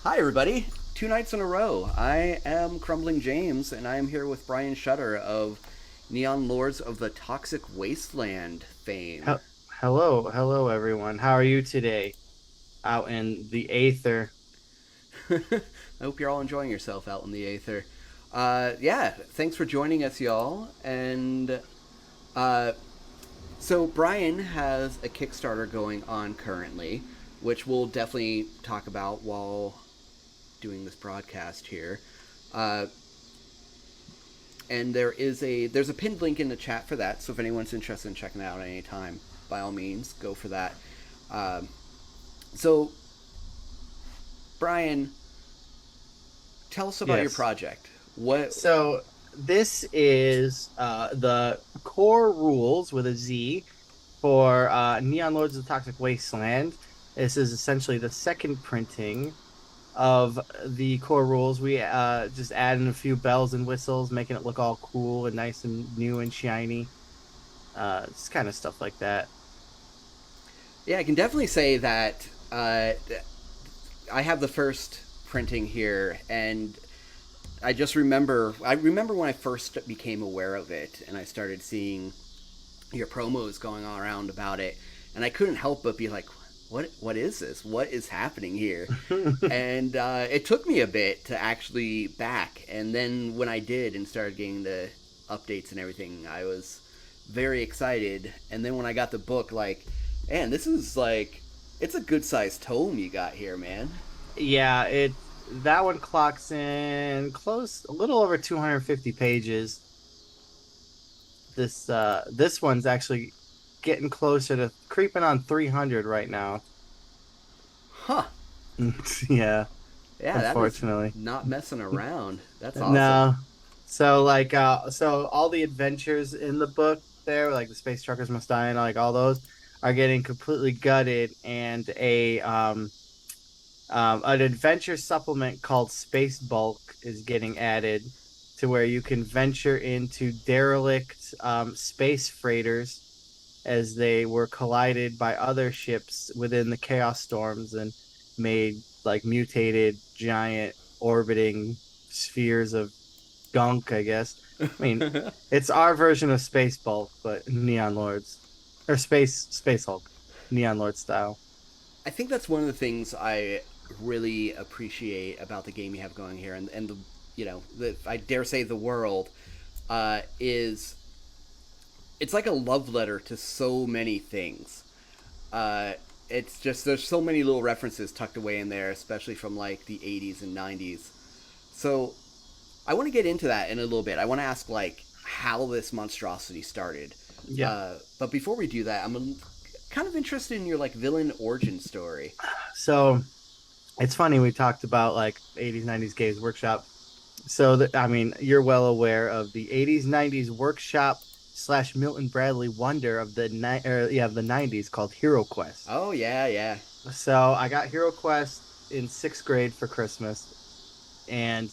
Hi, everybody. Two nights in a row. I am Crumbling James, and I am here with Brian Shutter of Neon Lords of the Toxic Wasteland fame. Hel- hello, everyone. How are you today out in the aether? I hope you're all enjoying yourself out in the aether. Yeah, thanks for joining us, y'all. And uh, so, Brian has a Kickstarter going on currently, which we'll definitely talk about while doing this broadcast here. Uh, and there's a pinned link in the chat for that. So if anyone's interested in checking it out at any time, by all means, go for that. Um, so Brian, tell us about your Yes. project. What? So this is the core rules with a Z for Neon Lords of the Toxic Wasteland. This is essentially the second printing of the core rules. We just add in a few bells and whistles, making it look all cool and nice and new and shiny. Just kind of stuff like that. Yeah, I can definitely say that I have the first printing here, and I just remember. I remember when I first became aware of it, and I started seeing your promos going on around about it, and I couldn't help but be like, "What is this? What is happening here?" And it took me a bit to actually back, and then when I did and started getting the updates and everything, I was very excited. And then when I got the book, like, man, this is like, it's a good sized tome you got here, man. Yeah, it that one clocks in close a little over 250 pages. This one's actually getting closer to creeping on 300 right now. Huh? Yeah, Yeah, that is unfortunately. not messing around. That's awesome. No. So all the adventures in the book there, like the Space Truckers Must Die and like all those are getting completely gutted and an adventure supplement called Space Bulk is getting added to where you can venture into derelict space freighters as they were collided by other ships within the chaos storms and made like mutated giant orbiting spheres of gunk, I guess. I mean, it's our version of Space Bulk, but Neon Lords or Space Hulk, Neon Lord style. I think that's one of the things I really appreciate about the game you have going here, and the I dare say the world is it's like a love letter to so many things. Uh, it's just there's so many little references tucked away in there, especially from like the 80s and 90s. So I want to get into that in a little bit. I want to ask like how this monstrosity started. Yeah. But before we do that, I'm kind of interested in your like villain origin story. So it's funny we talked about like 80s 90s games workshop. I mean, you're well aware of the 80s 90s workshop slash Milton Bradley wonder of the 90s called Hero Quest. Oh yeah, yeah. So I got Hero Quest in 6th grade for Christmas and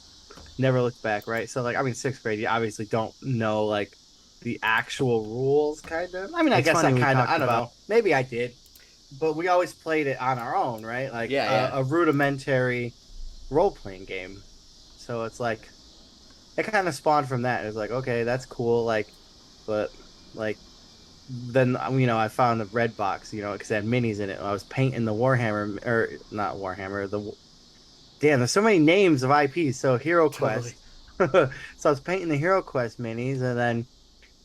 never looked back, right? So like I mean 6th grade you obviously don't know like the actual rules kind of. I mean, I It's guess funny I we kind of, talked I don't about. know. Maybe I did, but we always played it on our own, right? Like Yeah, yeah. a rudimentary role playing game. So it's like it kind of spawned from that. It's like, okay, that's cool. But like then I found a red box, because it had minis in it. I was painting the Warhammer or not Warhammer. Damn, there's so many names of IPs. So Hero Totally. Quest. So I was painting the Hero Quest minis, and then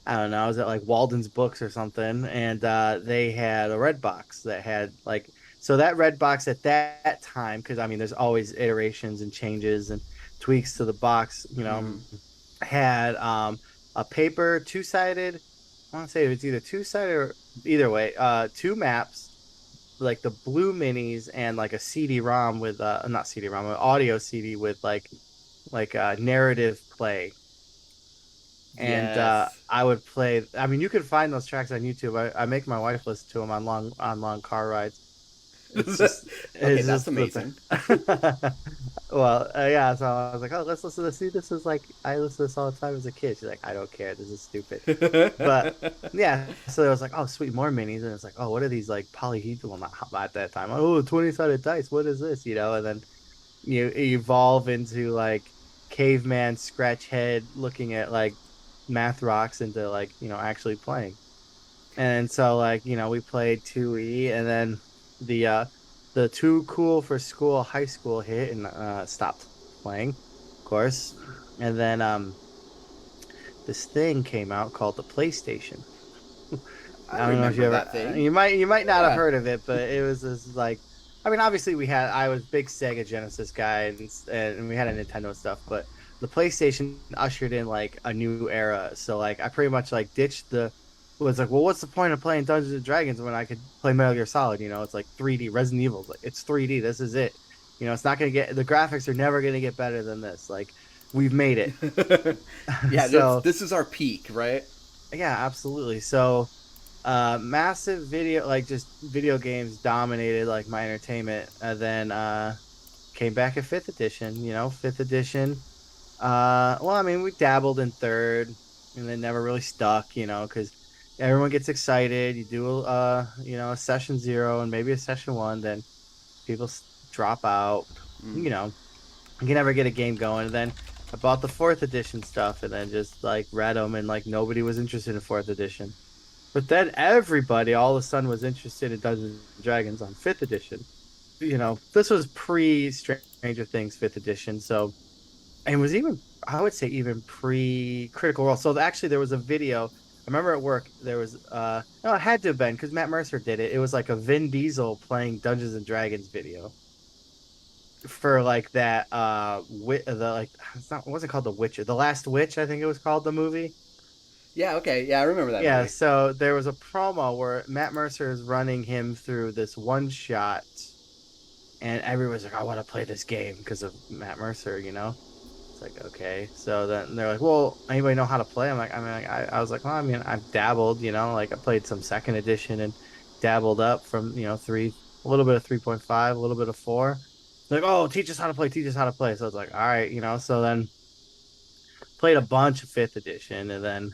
I don't know, I was at like Walden's Books or something, and they had a red box that had like so that red box at that time, because I mean, there's always iterations and changes and tweaks to the box, Mm-hmm. had a paper two-sided. I want to say it was either two-sided or either way, two maps, like the blue minis and like a CD-ROM with not CD-ROM, an audio CD with like narrative play and Yes. I would play. I mean, you can find those tracks on YouTube. I make my wife listen to them on long car rides. It's just Okay, it's that's just amazing. the well, yeah. So I was like, oh, let's listen to this. See, this is like I listen to this all the time as a kid. She's like, I don't care. This is stupid. But yeah, so it was like, oh, sweet, more minis, and it's like, oh, what are these like polyhedral? Not at that time. Oh, 20 sided dice. What is this? And then you evolve into like caveman scratch head looking at like math rocks into like, actually playing. And so like, we played 2E, and then the too cool for school high school hit, and stopped playing, of course. And then this thing came out called the PlayStation. I I don't know if you remember ever that thing. you might not have Yeah. heard of it, but it was this like, I mean, obviously I was a big Sega Genesis guy, and we had a Nintendo and stuff, but the PlayStation ushered in like a new era. So like I pretty much like ditched the was like, well, what's the point of playing Dungeons and Dragons when I could play Metal Gear Solid? It's like 3D Resident Evil. Like it's 3D. This is it. It's not gonna get the graphics are never gonna get better than this. Like we've made it. Yeah, So this is our peak, right? yeah, absolutely. So massive video like just video games dominated like my entertainment, and then came back at fifth edition. Fifth edition, well, I mean, we dabbled in third and then never really stuck, because everyone gets excited, you do a session 0 and maybe a session 1, then people drop out, you know you can never get a game going. And then I bought the fourth edition stuff and then just like read them, and like nobody was interested in fourth edition. But then everybody all of a sudden was interested in Dungeons and Dragons on fifth edition. This was pre Stranger Things fifth edition, so and was even, I would say, even pre Critical Role. So actually, there was a video. I remember at work there was no, it had to have been because Matt Mercer did it. It was like a Vin Diesel playing Dungeons and Dragons video for like that the like it's not, it wasn't called The Witcher, The Last Witch, I think it was called, the movie. Yeah, okay. Yeah, I remember that Yeah, movie. so there was a promo where Matt Mercer is running him through this one shot, and everyone's like, I want to play this game because of Matt Mercer. It's like, okay. So then they're like, well, anybody know how to play? I was like, well, I mean, I've dabbled, like I played some second edition and dabbled up from, three, a little bit of 3.5, a little bit of four. Like, oh, teach us how to play, teach us how to play. So it's like, all right, so then played a bunch of fifth edition, and then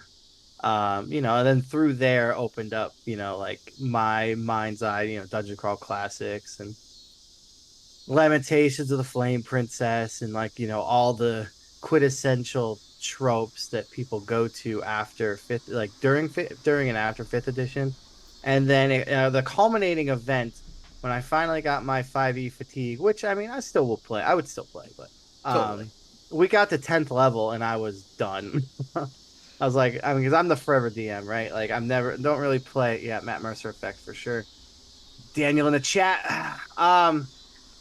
and then through there opened up, like my mind's eye, Dungeon Crawl Classics and Lamentations of the Flame Princess, and like, all the quintessential tropes that people go to after fifth, like during and after fifth edition. And then the culminating event when I finally got my 5e fatigue, which I mean, I would still play, but Totally. um, we got to 10th level and I was done. I was like, I mean, because I'm the forever DM, right? Like, don't really play. Yeah, Matt Mercer effect for sure. Daniel in the chat.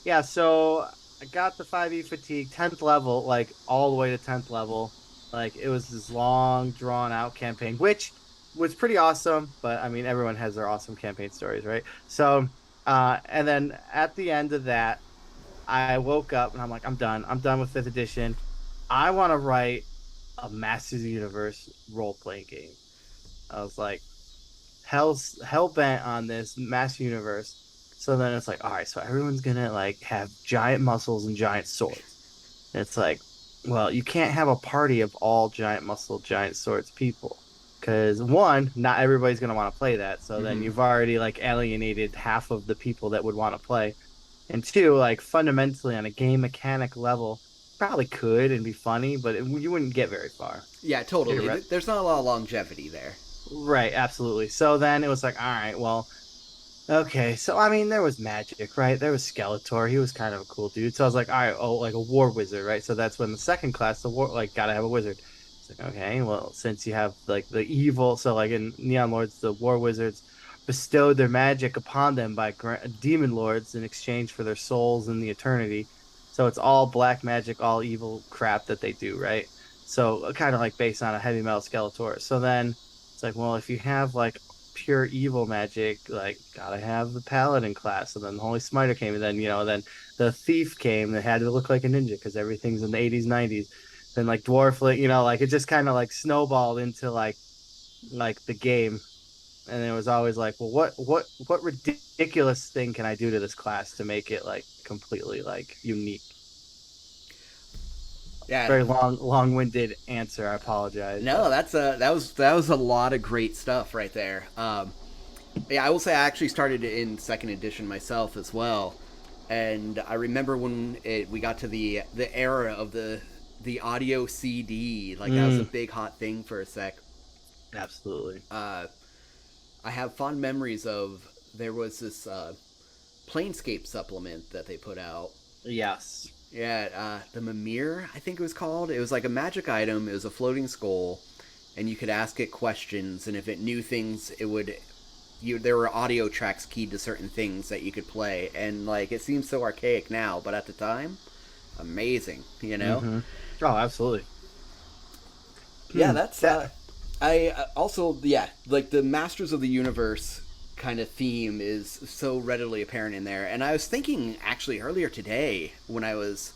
Yeah, so I got the 5e fatigue, 10th level, like all the way to 10th level. Like it was this long, drawn out campaign, which was pretty awesome. But I mean, everyone has their awesome campaign stories, right? So, and then at the end of that, I woke up and I'm like, I'm done. I'm done with fifth edition. I want to write a Masters of the Universe role playing game. I was like, hell bent on this Master Universe. So then it's like, all right, so everyone's gonna like have giant muscles and giant swords. And it's like, well, you can't have a party of all giant muscle, giant swords people. Because one, not everybody's gonna want to play that. So then Hmm. you've already like alienated half of the people that would want to play. And two, like fundamentally on a game mechanic level, probably could and be funny, but you wouldn't get very far. Yeah, Get it totally. right. There's not a lot of longevity there. Right, absolutely. So then it was like, all right, well, okay. So I mean, there was magic, right? There was Skeletor. He was kind of a cool dude. So I was like, all right, oh, like a war wizard, right? So that's when the second class, the war, like, gotta have a wizard. It's like, okay, well, since you have like the evil, so like in Neon Lords, the war wizards bestowed their magic upon them by demon lords in exchange for their souls in the eternity. So it's all black magic, all evil crap that they do, right? So kind of like based on a heavy metal Skeletor. So then it's like, well, if you have like pure evil magic, like gotta have the paladin class. And then the Holy Smiter came, and then then the thief came that had to look like a ninja because everything's in the 80s, 90s. Then like dwarf, like it just kind of like snowballed into like the game. And it was always like, well, what ridiculous thing can I do to this class to make it like completely like unique? Yeah. Very long-winded answer. I apologize, No, but that was a lot of great stuff right there. Yeah, I will say I actually started in second edition myself as well. And I remember when we got to the era of the audio CD, like that was a Mm, big hot thing for a sec. absolutely. Uh, I have fond memories of there was this Planescape supplement that they put out. Yes. Yeah, the Mimir, I think it was called. It was like a magic item. It was a floating skull, and you could ask it questions, and if it knew things, it would. There were audio tracks keyed to certain things that you could play, and like it seems so archaic now, but at the time, amazing. You know? Mm-hmm. Oh, absolutely. Yeah, that's That. I also yeah, like the Masters of the Universe kind of theme is so readily apparent in there. And I was thinking actually earlier today when I was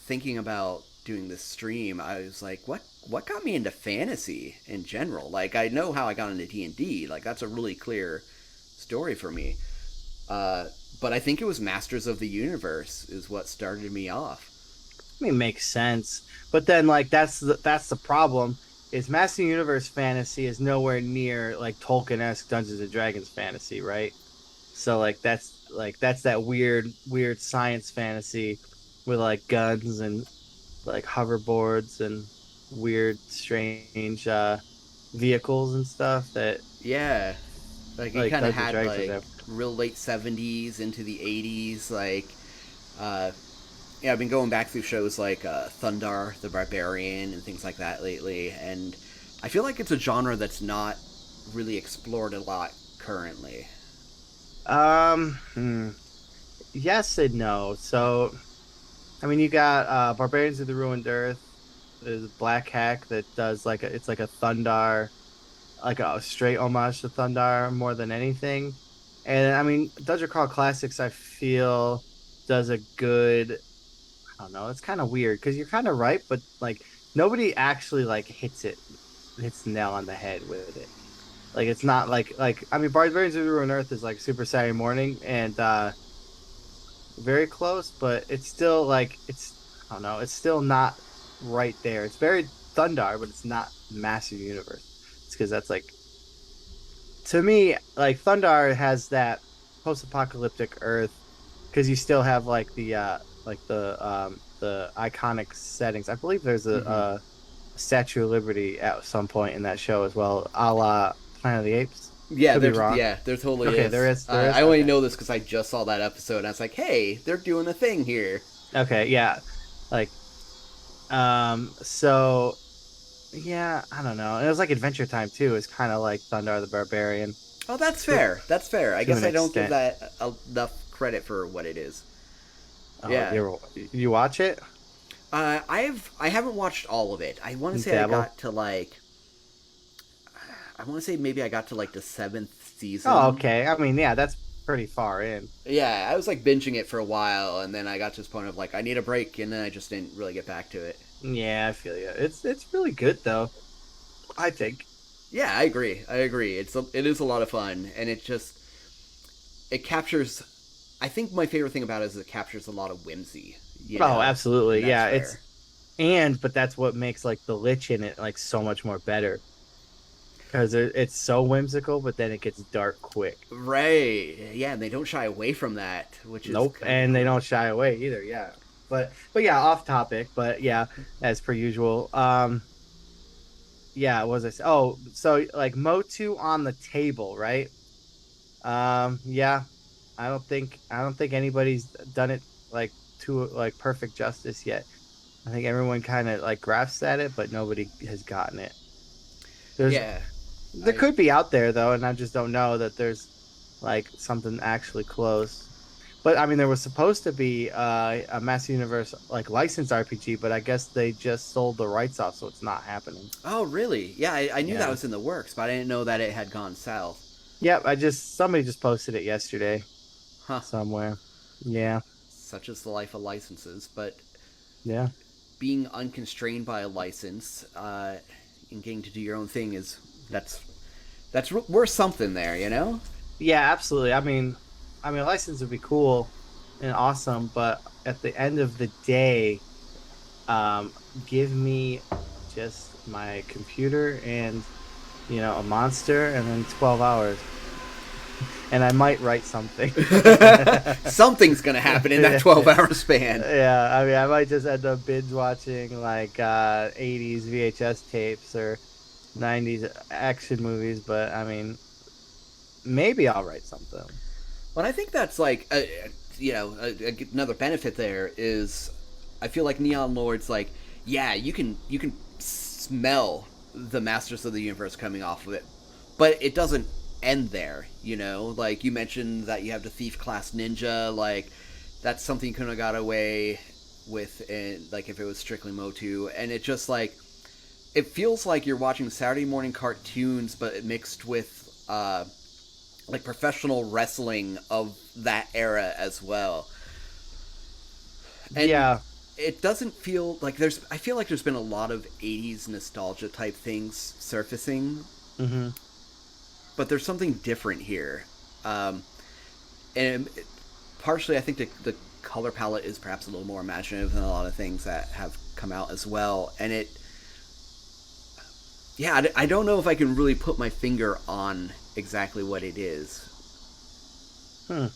thinking about doing this stream, I was like, what got me into fantasy in general? Like I know how I got into D&D, like that's a really clear story for me. Uh but I think it was Masters of the Universe is what started me off. I mean, makes sense. But then, like, that's the problem. Is Master Universe fantasy is nowhere near like Tolkien-esque Dungeons and Dragons fantasy, right? So that's that weird science fantasy with like guns and like hoverboards and weird, strange vehicles and stuff that Yeah, like he like kind of Dungeons and had Dragons would like have. real late 70s into the 80s, like uh yeah, I've been going back through shows like Thundar the Barbarian and things like that lately, and I feel like it's a genre that's not really explored a lot currently. Um, hmm, yes and no. So I mean, you got Barbarians of the Ruined Earth. There's Black Hack that does it's like a Thundar, like a straight homage to Thundar more than anything. And I mean, Dungeon Crawl Classics, I feel does a good. I don't know. It's kind of weird because you're kind of right, but like nobody actually like hits the nail on the head with it. Like it's not like I mean, Barbarians of the Ruined Earth is like Super Saturday Morning and very close, but it's still like it's I don't know, it's still not right there. It's very Thundar, but it's not Massive Universe. It's because that's like to me, like Thundar has that post-apocalyptic Earth because you still have like the iconic settings. I believe there's Hmm. a Statue of Liberty at some point in that show as well, a la Planet of the Apes. Could be wrong. There totally Okay, is. there is. I only Okay, know this because I just saw that episode, and I was like, hey, they're doing a thing here. okay, yeah. Like, so yeah, I don't know. And it was like Adventure Time too. It's kind of like Thundar the Barbarian Oh, that's to fair. That's fair. I to guess an I don't give extent. that enough credit for what it is. Oh, Yeah. you watch it? I haven't watched all of it. I want to You say I dabble. got to like I want to say maybe I got to like the seventh Oh, season. okay. I mean, yeah, that's pretty far in. Yeah, I was like binging it for a while, and then I got to this point of like I need a break, and then I just didn't really get back to it. Yeah, I feel you. It's really good though. I think. Yeah, I agree. I agree. It is a lot of fun, and it captures. I think my favorite thing about it is it captures a lot of whimsy, you Oh, know, and absolutely. that's Yeah, fair. but that's what makes like the Lich in it like so much more better because it's so whimsical, but then it gets dark quick. Right? Yeah, and they don't shy away from that, which is Nope, kind of and they cool. don't shy away either. Yeah, but yeah, off topic. But yeah, as per usual. Yeah, what was I say? Oh, so like Motu on the table, right? Yeah, I don't think anybody's done it like to like perfect justice yet. I think everyone kind of like grasps at it, but nobody has gotten it. There's Yeah, there I could be out there though, and I just don't know that there's like something actually close. But I mean, there was supposed to be a Master Universe like licensed RPG, but I guess they just sold the rights off, so it's not happening. Oh, really? Yeah, I knew that Yeah. was in the works, but I didn't know that it had gone south. Yep. Somebody just posted it yesterday Huh. somewhere. Yeah. Such is the life of licenses, but Yeah. being unconstrained by a license and getting to do your own thing is that's worth something there, you know? Yeah, absolutely. I mean, a license would be cool and awesome, but at the end of the day, give me just my computer and a monster, and then 12 hours. and I might write something. Something's gonna happen in that Yeah. 12-hour span. Yeah, I mean, I might just end up binge watching like 80s VHS tapes or 90s action movies, but I mean, maybe I'll write something. But I think that's like, another benefit there is, I feel like Neon Lord's like, yeah, you can smell the Masters of the Universe coming off of it, but it doesn't end there. Like you mentioned that you have the Thief class ninja, like that's something you couldn't have got away with, in, like if it was strictly Motu, and it just like it feels like you're watching Saturday morning cartoons, but mixed with like professional wrestling of that era as well. And Yeah. it doesn't feel like there's I feel like there's been a lot of 80s nostalgia type things surfacing, Hmm. but there's something different here. And partially I think the color palette is perhaps a little more imaginative than a lot of things that have come out as well. And I don't know if I can really put my finger on exactly what it is. Hmm.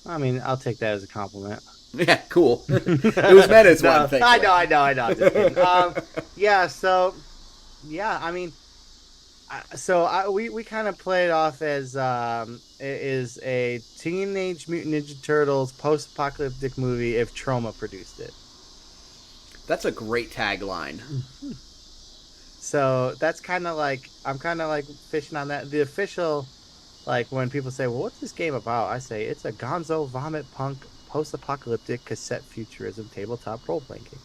I mean, I'll take that as a compliment. Yeah, cool. It was meant as one No, thing. I know. I'm just kidding. Yeah. So, yeah. I mean, we kind of play it off as it is a Teenage Mutant Ninja Turtles post-apocalyptic movie if Troma produced it. That's a great tagline. So that's kind of like I'm kind of like fishing on that. The official, like when people say, "Well, what's this game about?" I say it's a Gonzo vomit punk post-apocalyptic cassette futurism tabletop role-playing game.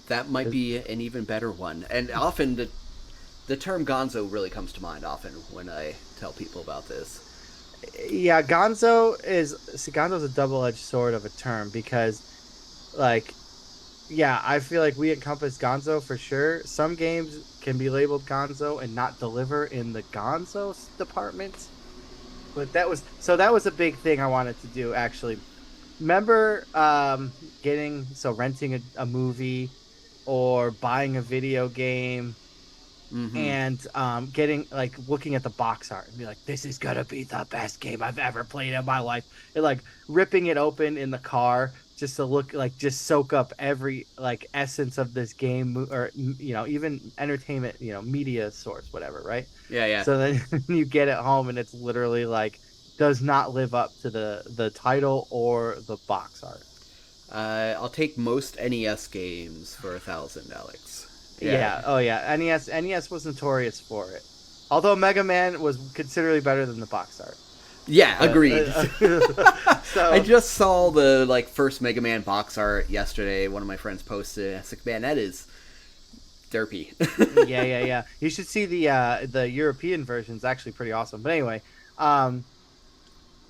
That might be an even better one. And often the term Gonzo really comes to mind often when I tell people about this. Yeah, Gonzo's a double-edged sword of a term because like yeah, I feel like we encompass Gonzo for sure. Some games can be labeled Gonzo and not deliver in the Gonzo department. But that was a big thing I wanted to do actually. Remember renting a movie or buying a video game Mm-hmm. and getting like looking at the box art and be like, this is gonna be the best game I've ever played in my life. And like ripping it open in the car just to look like just soak up every like essence of this game or even entertainment, media source, whatever, right? Yeah, yeah. So then you get it home and it's literally like does not live up to the title or the box art. I'll take most NES games for 1,000, Alex. Yeah. Yeah. Oh yeah. NES was notorious for it. Although Mega Man was considerably better than the box art. Yeah, agreed. I So just saw the like first Mega Man box art yesterday. One of my friends posted it. I was like, man, that is derpy. yeah. You should see the European version. It's actually pretty awesome. But anyway, um,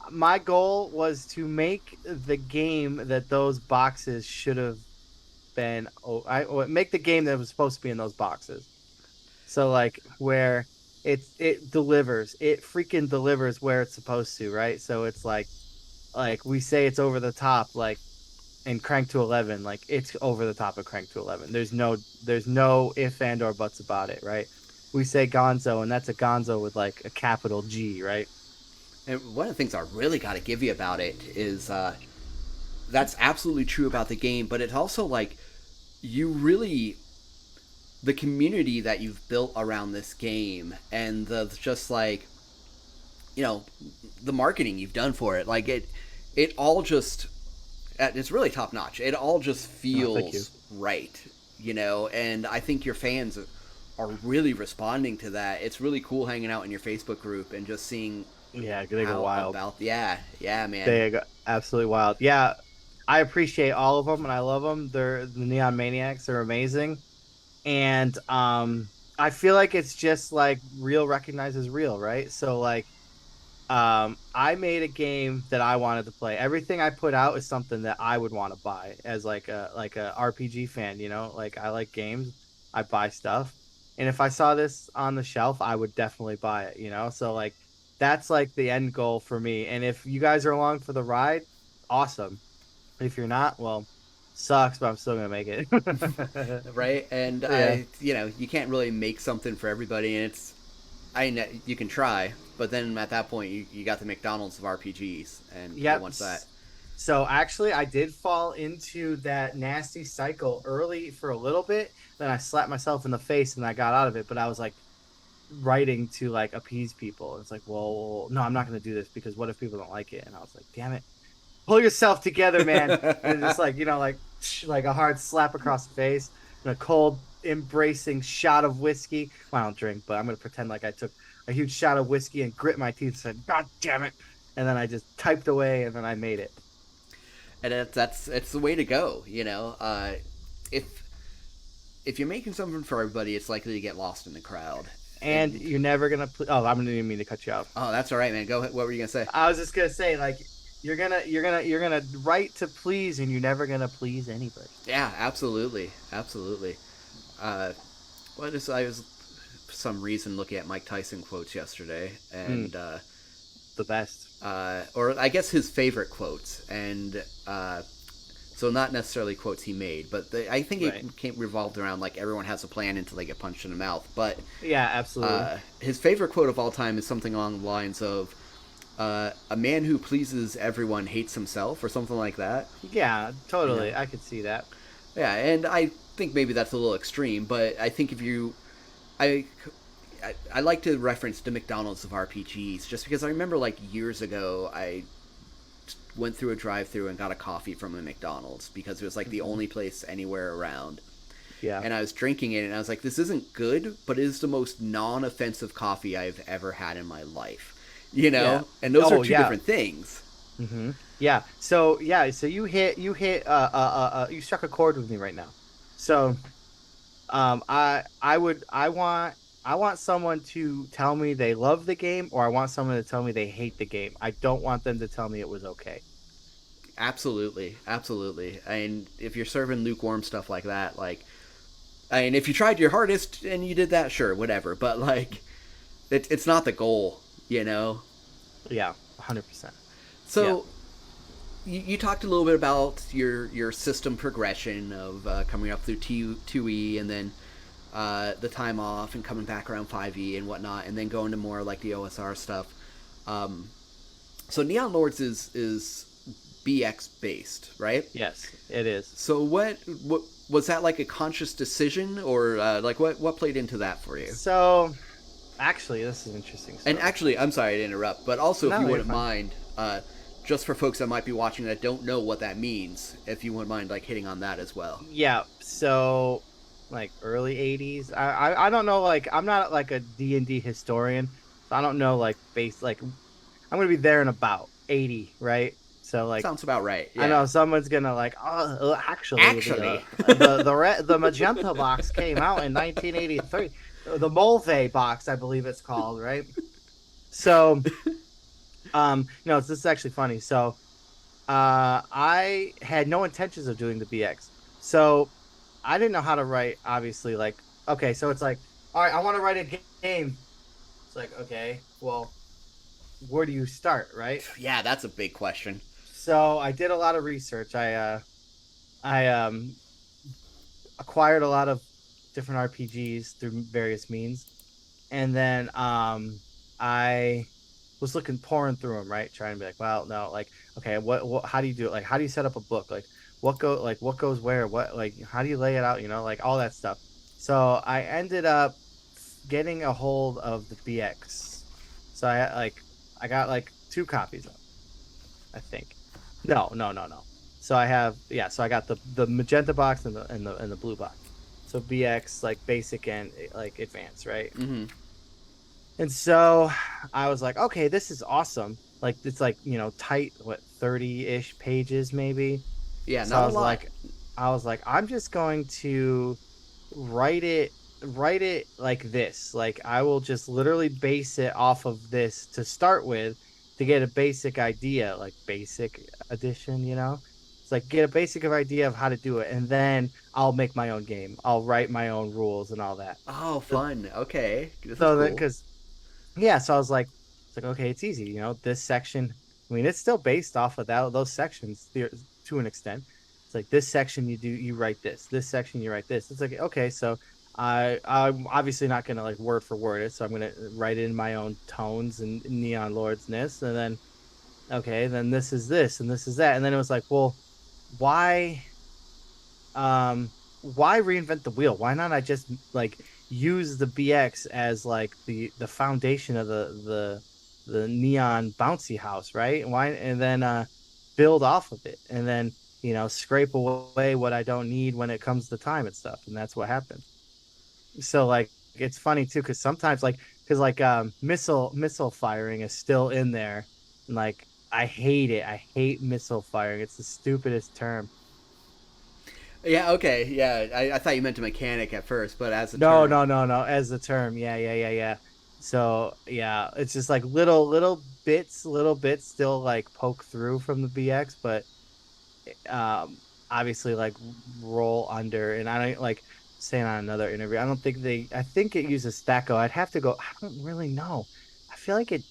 my goal was to make the game that those boxes should have been. Make the game that was supposed to be in those boxes. So like where it delivers, it freaking delivers where it's supposed to, right? So it's like we say it's over the top, like in Crank to 11, like it's over the top of Crank to 11. There's no if and or buts about it, right? We say Gonzo, and that's a Gonzo with like a capital G, right? And one of the things I really got to give you about it is that's absolutely true about the game, but it's also like you really the community that you've built around this game and the just like you know the marketing you've done for it, like it all just it's really top notch. It all just Oh, thank you. feels right, and I think your fans are really responding to that. It's really cool hanging out in your Facebook group and just seeing Yeah, they go how wild. about yeah man. They go absolutely wild. Yeah, I appreciate all of them and I love them. They're the Neon Maniacs. They're amazing. And I feel like it's just like real recognizes real, right? So like I made a game that I wanted to play. Everything I put out is something that I would want to buy as like a RPG fan, like I like games, I buy stuff, and if I saw this on the shelf I would definitely buy it. So like that's like the end goal for me, and if you guys are along for the ride, awesome. If you're not, well, sucks, but I'm still gonna make it. Right, and Yeah. you can't really make something for everybody, and it's I know you can try, but then at that point, you got the McDonald's of RPGs, and who Yep. wants that? So actually, I did fall into that nasty cycle early for a little bit. Then I slapped myself in the face and I got out of it. But I was like writing to like appease people. It's like, well, no, I'm not going to do this because what if people don't like it? And I was like, damn it, pull yourself together, man. And just like like a hard slap across the face and a cold embracing shot of whiskey. Well, I don't drink, but I'm going to pretend like I took a huge shot of whiskey and grit my teeth and said, God damn it. And then I just typed away and then I made it. And it's the way to go. If if you're making something for everybody, it's likely to get lost in the crowd. And And you're never gonna. Oh, I didn't mean to cut you out. oh, that's all right, man. Go ahead. What were you gonna say? I was just gonna say, like, you're gonna write to please, and you're never gonna please anybody. Yeah, absolutely, absolutely. Uh, I was for some reason looking at Mike Tyson quotes yesterday, and The best. or I guess his favorite quotes, and so not necessarily quotes he made, but I think Right. it came revolved around like everyone has a plan until they get punched in the mouth. But Yeah, absolutely. his favorite quote of all time is something along the lines of, "A man who pleases everyone hates himself," or something like that. Yeah, totally. Yeah. I could see that. Yeah, and I think maybe that's a little extreme, but I think if you, I, I like to reference the McDonald's of RPGs just because I remember like years ago I went through a drive-through and got a coffee from a McDonald's because it was like the only place anywhere around. Yeah. And I was drinking it and I was like, this isn't good, but it is the most non-offensive coffee I've ever had in my life. Yeah. And those Oh, are two yeah. different things. Yeah. So you struck a chord with me right now. So I want someone to tell me they love the game, or I want someone to tell me they hate the game. I don't want them to tell me it was okay. Absolutely, absolutely. And if you're serving lukewarm stuff like that, like, I mean, if you tried your hardest and you did that, sure, whatever. But like, it's not the goal, you know. Yeah, 100%. So, you talked a little bit about your system progression of coming up through 2E and then the time off and coming back around 5E and whatnot, and then going to more like the OSR stuff. So Neon Lords is BX based, right? Yes, it is. So what was that, like a conscious decision, or like what played into that for you? So, actually, this is interesting. And actually, I'm sorry to interrupt, but also No, if you you're wouldn't fine. mind, just for folks that might be watching that don't know what that means, if you wouldn't mind like hitting on that as well. Yeah, so like early 80s. I don't know, like I'm not like a D&D historian. So I don't know like base like I'm going to be there in about 80, right? So like Sounds about right. Yeah. I know someone's going to like actually Actually. the magenta box came out in 1983. The Mulve box, I believe it's called, right? So no, this is actually funny. So I had no intentions of doing the BX. So I didn't know how to write, obviously, like, okay, so it's like, all right, I want to write a game. It's like, okay, well, where do you start, right? Yeah, that's a big question. So I did a lot of research. I acquired a lot of different RPGs through various means. And then I was pouring through them, right? Trying to be like, well, no, like, okay, what how do you do it? Like, how do you set up a book? Like, what goes where? What, like, how do you lay it out? You know, like all that stuff. So I ended up getting a hold of the BX. So I got like 2 copies of it, I think. No. So I have, so I got the magenta box and the blue box. So BX, like basic and like advanced, right? Mm-hmm. And so I was like, okay, this is awesome. Like it's like, tight, 30-ish pages maybe. Yeah, So not I a was lot. like, I'm just going to write it like this. Like I will just literally base it off of this to start with to get a basic idea, like basic edition, It's like get a basic idea of how to do it, and then I'll make my own game. I'll write my own rules and all that. Oh, fun. Okay, this is So that cool. because so I was like, okay, it's easy. This section. I mean, it's still based off of those sections to an extent. It's like this section you write this. This section you write this. It's like, okay, so I'm obviously not gonna like word for word it, so I'm gonna write in my own tones and Neon Lordsness, and then okay, then this is this and this is that, and then it was like, well, why um why reinvent the wheel? Why not I just like use the BX as like the foundation of the neon bouncy house, right? Why and then build off of it and then scrape away what I don't need when it comes to time and stuff. And that's what happened. So like it's funny too because sometimes like because like missile firing is still in there and like I hate it. I hate missile firing. It's the stupidest term. Yeah, okay, yeah. I thought you meant a mechanic at first, but as a No, term. no, no, no. As the term, yeah, yeah, yeah, yeah. So yeah, it's just like little bits still like poke through from the BX, but obviously like roll under. And I don't like saying on another interview. I don't think they. I think it uses Stacko. I'd have to go. I don't really know. I feel like it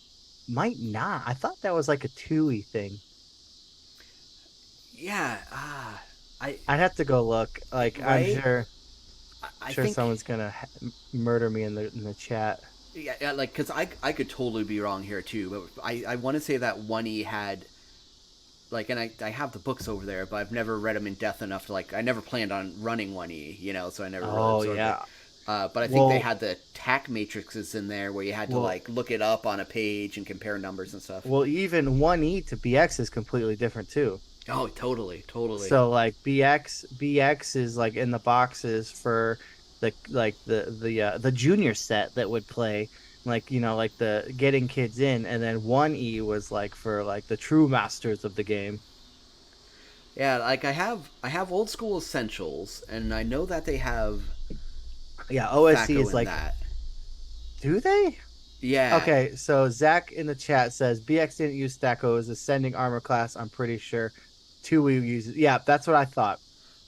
might not. I thought that was like a TUI thing. Yeah, I I'd have to go look. Like I'm right. sure, I sure think someone's gonna murder me in the chat. yeah, like because I could totally be wrong here too, but I want to say that 1E had like, and I have the books over there, but I've never read them in depth enough to like. I never planned on running 1E, so I never really Oh absorbed it. yeah. But I think they Well, had the tack matrices in there where you had to well, like look it up on a page and compare numbers and stuff. well. Even 1E to BX is completely different too. Oh, totally, totally. So like BX is like in the boxes for the junior set that would play like like the getting kids in, and then 1E was like for like the true masters of the game. Yeah, like I have old school essentials, and I know that they have Yeah, OSC Thaco is in like, that. do they? Yeah. Okay, so Zach in the chat says BX didn't use Stacko as ascending armor class. I'm pretty sure. Two we use. Yeah, that's what I thought.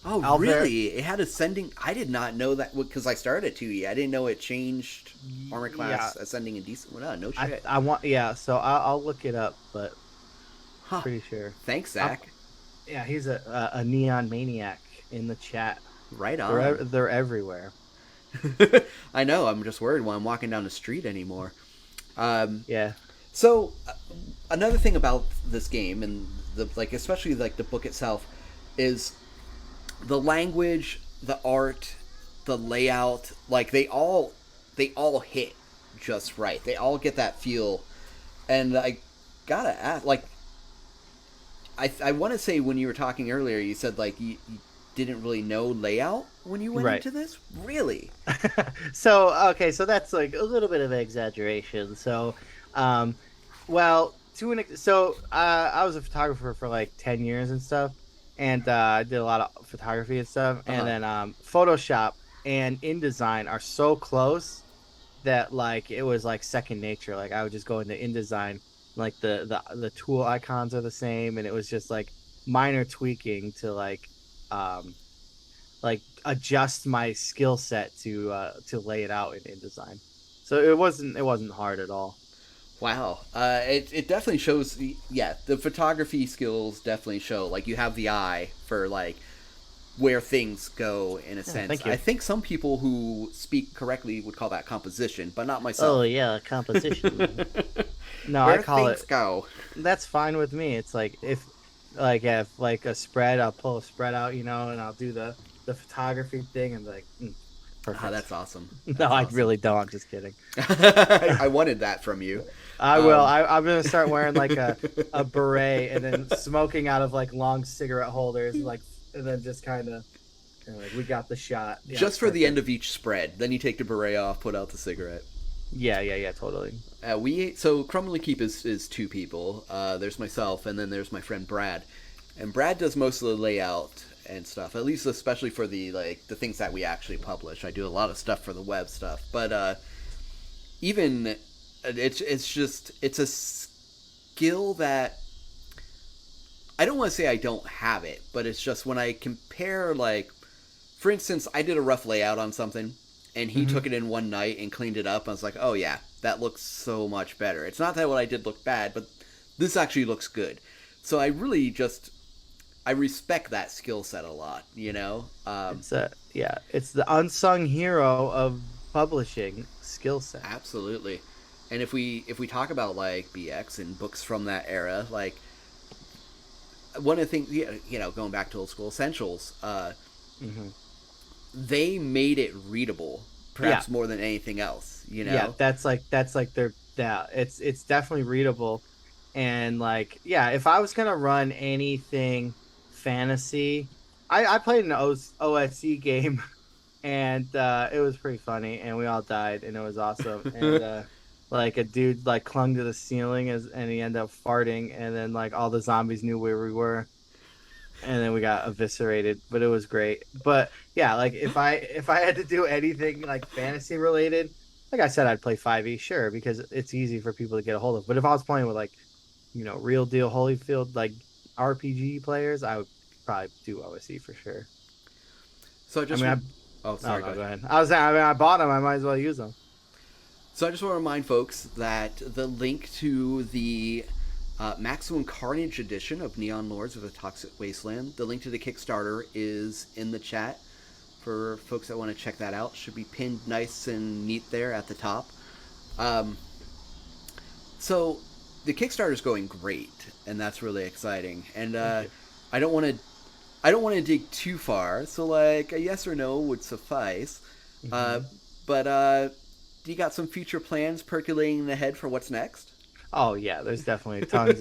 Oh, Alver, really? It had ascending. I did not know that because I started at 2E. I didn't know it changed armor yeah, class ascending and decent. Well, no, no I shit. I want yeah. So I'll look it up, but Huh. pretty sure. Thanks, Um, Zach. yeah, he's a neon maniac in the chat. Right on. They're everywhere. I know. I'm just worried when I'm walking down the street anymore. Um, Yeah. so another thing about this game and the like, especially like the book itself, is the language, the art, the layout. Like they all hit just right. They all get that feel, and I gotta ask, like, I want to say when you were talking earlier, you said like you didn't really know layout when you went Right. into this. Really? So okay, so that's like a little bit of an exaggeration. So, um, well, I was a photographer for like 10 years and stuff, and I did a lot of photography and stuff, Uh and huh. then Photoshop and InDesign are so close that like it was like second nature. Like I would just go into InDesign, like the tool icons are the same, and it was just like minor tweaking to like adjust my skill set to lay it out in InDesign. So it wasn't hard at all. Wow. It definitely shows. Yeah, the photography skills definitely show. Like you have the eye for like where things go in a Yeah, sense. thank I you. think some people who speak correctly would call that composition, but not Oh myself. yeah, composition. No, I Where call things it. go. That's fine with me. It's like if like a spread, I'll pull a spread out, and I'll do the photography thing and be like, Ah, perfect. that's awesome. No, That's I awesome. really don't. I'm just kidding. I wanted that from you. I will. Um, I'm gonna start wearing like a beret and then smoking out of like long cigarette holders, like, and then just kind of like we got the shot. Yeah, just for the end perfect. of each spread. Then you take the beret off, put out the cigarette. Yeah, yeah, yeah, totally. So Crumbling Keep is two people. There's myself, and then there's my friend Brad, and Brad does most of the layout and stuff. At least, especially for the things that we actually publish. I do a lot of stuff for the web stuff, but even it's a skill that I don't want to say I don't have it, but it's just when I compare, like, for instance, I did a rough layout on something, and he Hmm. took it in one night and cleaned it up. I was like, oh yeah, that looks so much better. It's not that what I did looked bad, but this actually looks good. So I really just I respect that skill set a lot. It's the unsung hero of publishing skill set. Absolutely. And if we talk about like BX and books from that era, like one of the things, going back to old school essentials, Hmm. they made it readable, Yeah, perhaps more than anything else. yeah, that's like their yeah. It's definitely readable, and like yeah, if I was gonna run anything fantasy, I played an OSC game and it was pretty funny and we all died and it was awesome and like a dude like clung to the ceiling and he ended up farting and then like all the zombies knew where we were and then we got eviscerated but it was great but yeah like if I had to do anything like fantasy related like I said I'd play 5e sure because it's easy for people to get a hold of but if I was playing with like real deal Holyfield like RPG players I would probably do OSE for sure. So I I just mean, re- I oh Oh sorry, go no, go ahead. ahead. I was saying, I mean, I bought them. I might as well use them. So I just want to remind folks that the link to the Maximum Carnage edition of Neon Lords of the Toxic Wasteland, the link to the Kickstarter is in the chat for folks that want to check that out. Should be pinned nice and neat there at the top. Um, so the Kickstarter is going great, and that's really exciting. And Thank you. I don't want to I don't want to dig too far, so like a yes or no would suffice. Uh, Hmm. but do you got some future plans percolating in the head for what's next? Oh yeah, there's definitely tons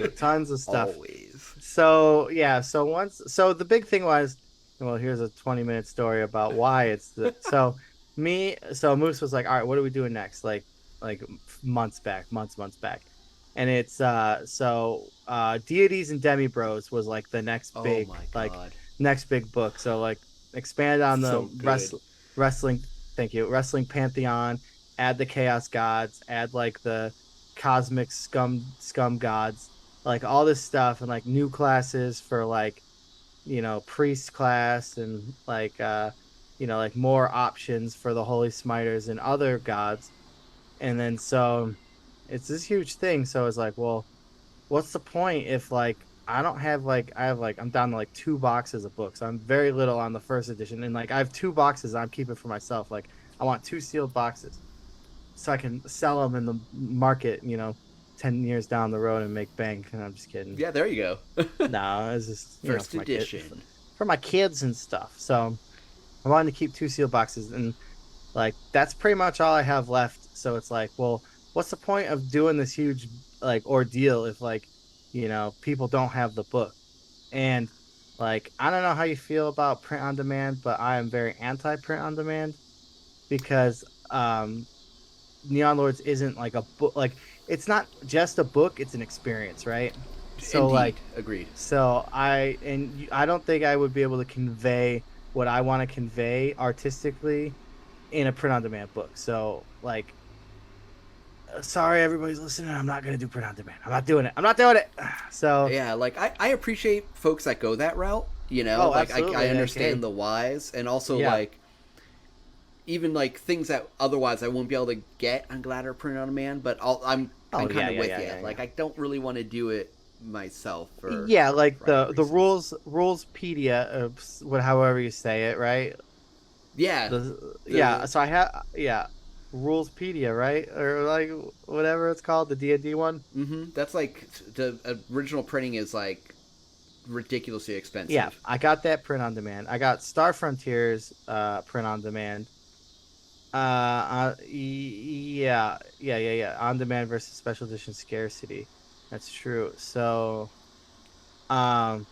of stuff. Always. So yeah, so the big thing was, well, here's a 20-minute story about why it's the so Moose was like, all right, what are we doing next? Like months back, months back, and it's deities and demi bros was like the Oh my god. next big book. So like expand on So the good. wrestling. Thank you, wrestling pantheon. Add the chaos gods. Add like the cosmic scum gods. Like all this stuff and like new classes for like priest class and like like more options for the holy smiters and other gods and then so it's this huge thing so it's like well what's the point if like I don't have like I have like I'm down to like 2 boxes of books. I'm very little on the first edition and like I have 2 boxes I'm keeping for myself. Like I want 2 sealed boxes so I can sell them in the market, 10 years down the road and make bank. And I'm just kidding. Yeah, there you go. No, it's just, First for my kid, edition. for my kids and stuff. So I wanted to keep 2 sealed boxes and like that's pretty much all I have left. So it's like, well, what's the point of doing this huge like ordeal if like, people don't have the book? And like I don't know how you feel about print on demand, but I am very anti print on demand because Neon Lords isn't like a book like it's not just a book, it's an experience, right? So Indeed. like Agreed. I don't think I would be able to convey what I want to convey artistically in a print on demand book. So like sorry everybody's listening, I'm not going to do print on demand. I'm not doing it. I'm not doing it. So Yeah, like I appreciate folks that go that route. oh, Like I absolutely. Like understand hey, the whys, and also yeah. like even like things that otherwise I won't be able to get. I'm glad are printed on demand, but I'm Oh kind yeah, of yeah, with yeah, you. yeah, Like yeah. I don't really want to do it myself Yeah, like for other the reasons. rulespedia of what however you say it, right? Yeah, Yeah, the so I have yeah, Rulespedia, right? Or like whatever it's called, the D&D one. that's like the original printing is like ridiculously Yeah, expensive. I got that print on demand. I got Star Frontiers print on demand. Yeah. On demand versus special edition scarcity. That's true. So, um,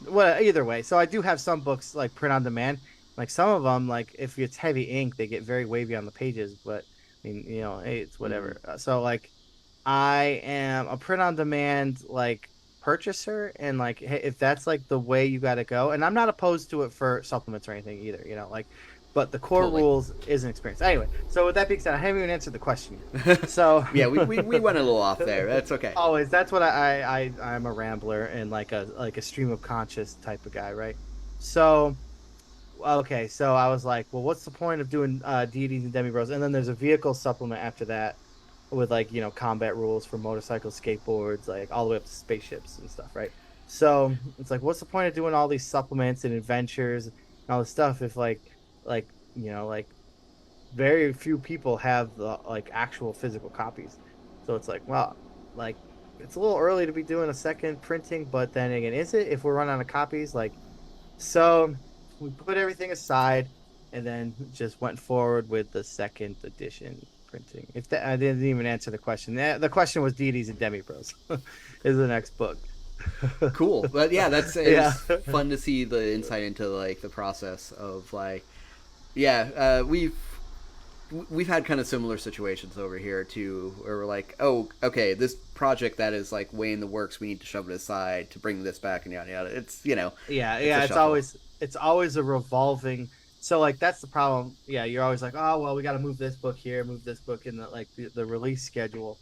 well, either way. So I do have some books like print on demand. Like some of them, like if it's heavy ink, they get very wavy on the pages. But I mean, hey, it's Hmm. whatever. So like, I am a print on demand like purchaser, and like hey, if that's like the way you got to go, and I'm not opposed to it for supplements or anything either. Like, but the core Totally. rules is an experience. Anyway, so with that being said, I haven't even answered the question yet. So Yeah, we went a little off there. That's okay. always that's what I'm a rambler and like a stream of conscious type of guy, right? So okay, so I was like, well, what's the point of doing deities and demi bros? And then there's a vehicle supplement after that with like combat rules for motorcycles, skateboards, like all the way up to spaceships and stuff, right? So it's like, what's the point of doing all these supplements and adventures and all this stuff if like like very few people have the like actual physical copies. So it's like, well, like it's a little early to be doing a second printing, but then again, is it if we're running out of copies? Like, so we put everything aside and then just went forward with the second edition printing. If that I didn't even answer the question. The question was Deities and Demi Bros is the next book. Cool, but yeah, that's it Yeah. was fun to see the insight into like the process of like yeah, we've had kind of similar situations over here too, where we're like, oh, okay, this project that is like way in the works, we need to shove it aside to bring this back and yada yada. It's Yeah, it's a yeah, shuffle. it's always a revolving. So like that's the problem. Yeah, you're always like, oh well, we got to move this book here, move this book in the release schedule.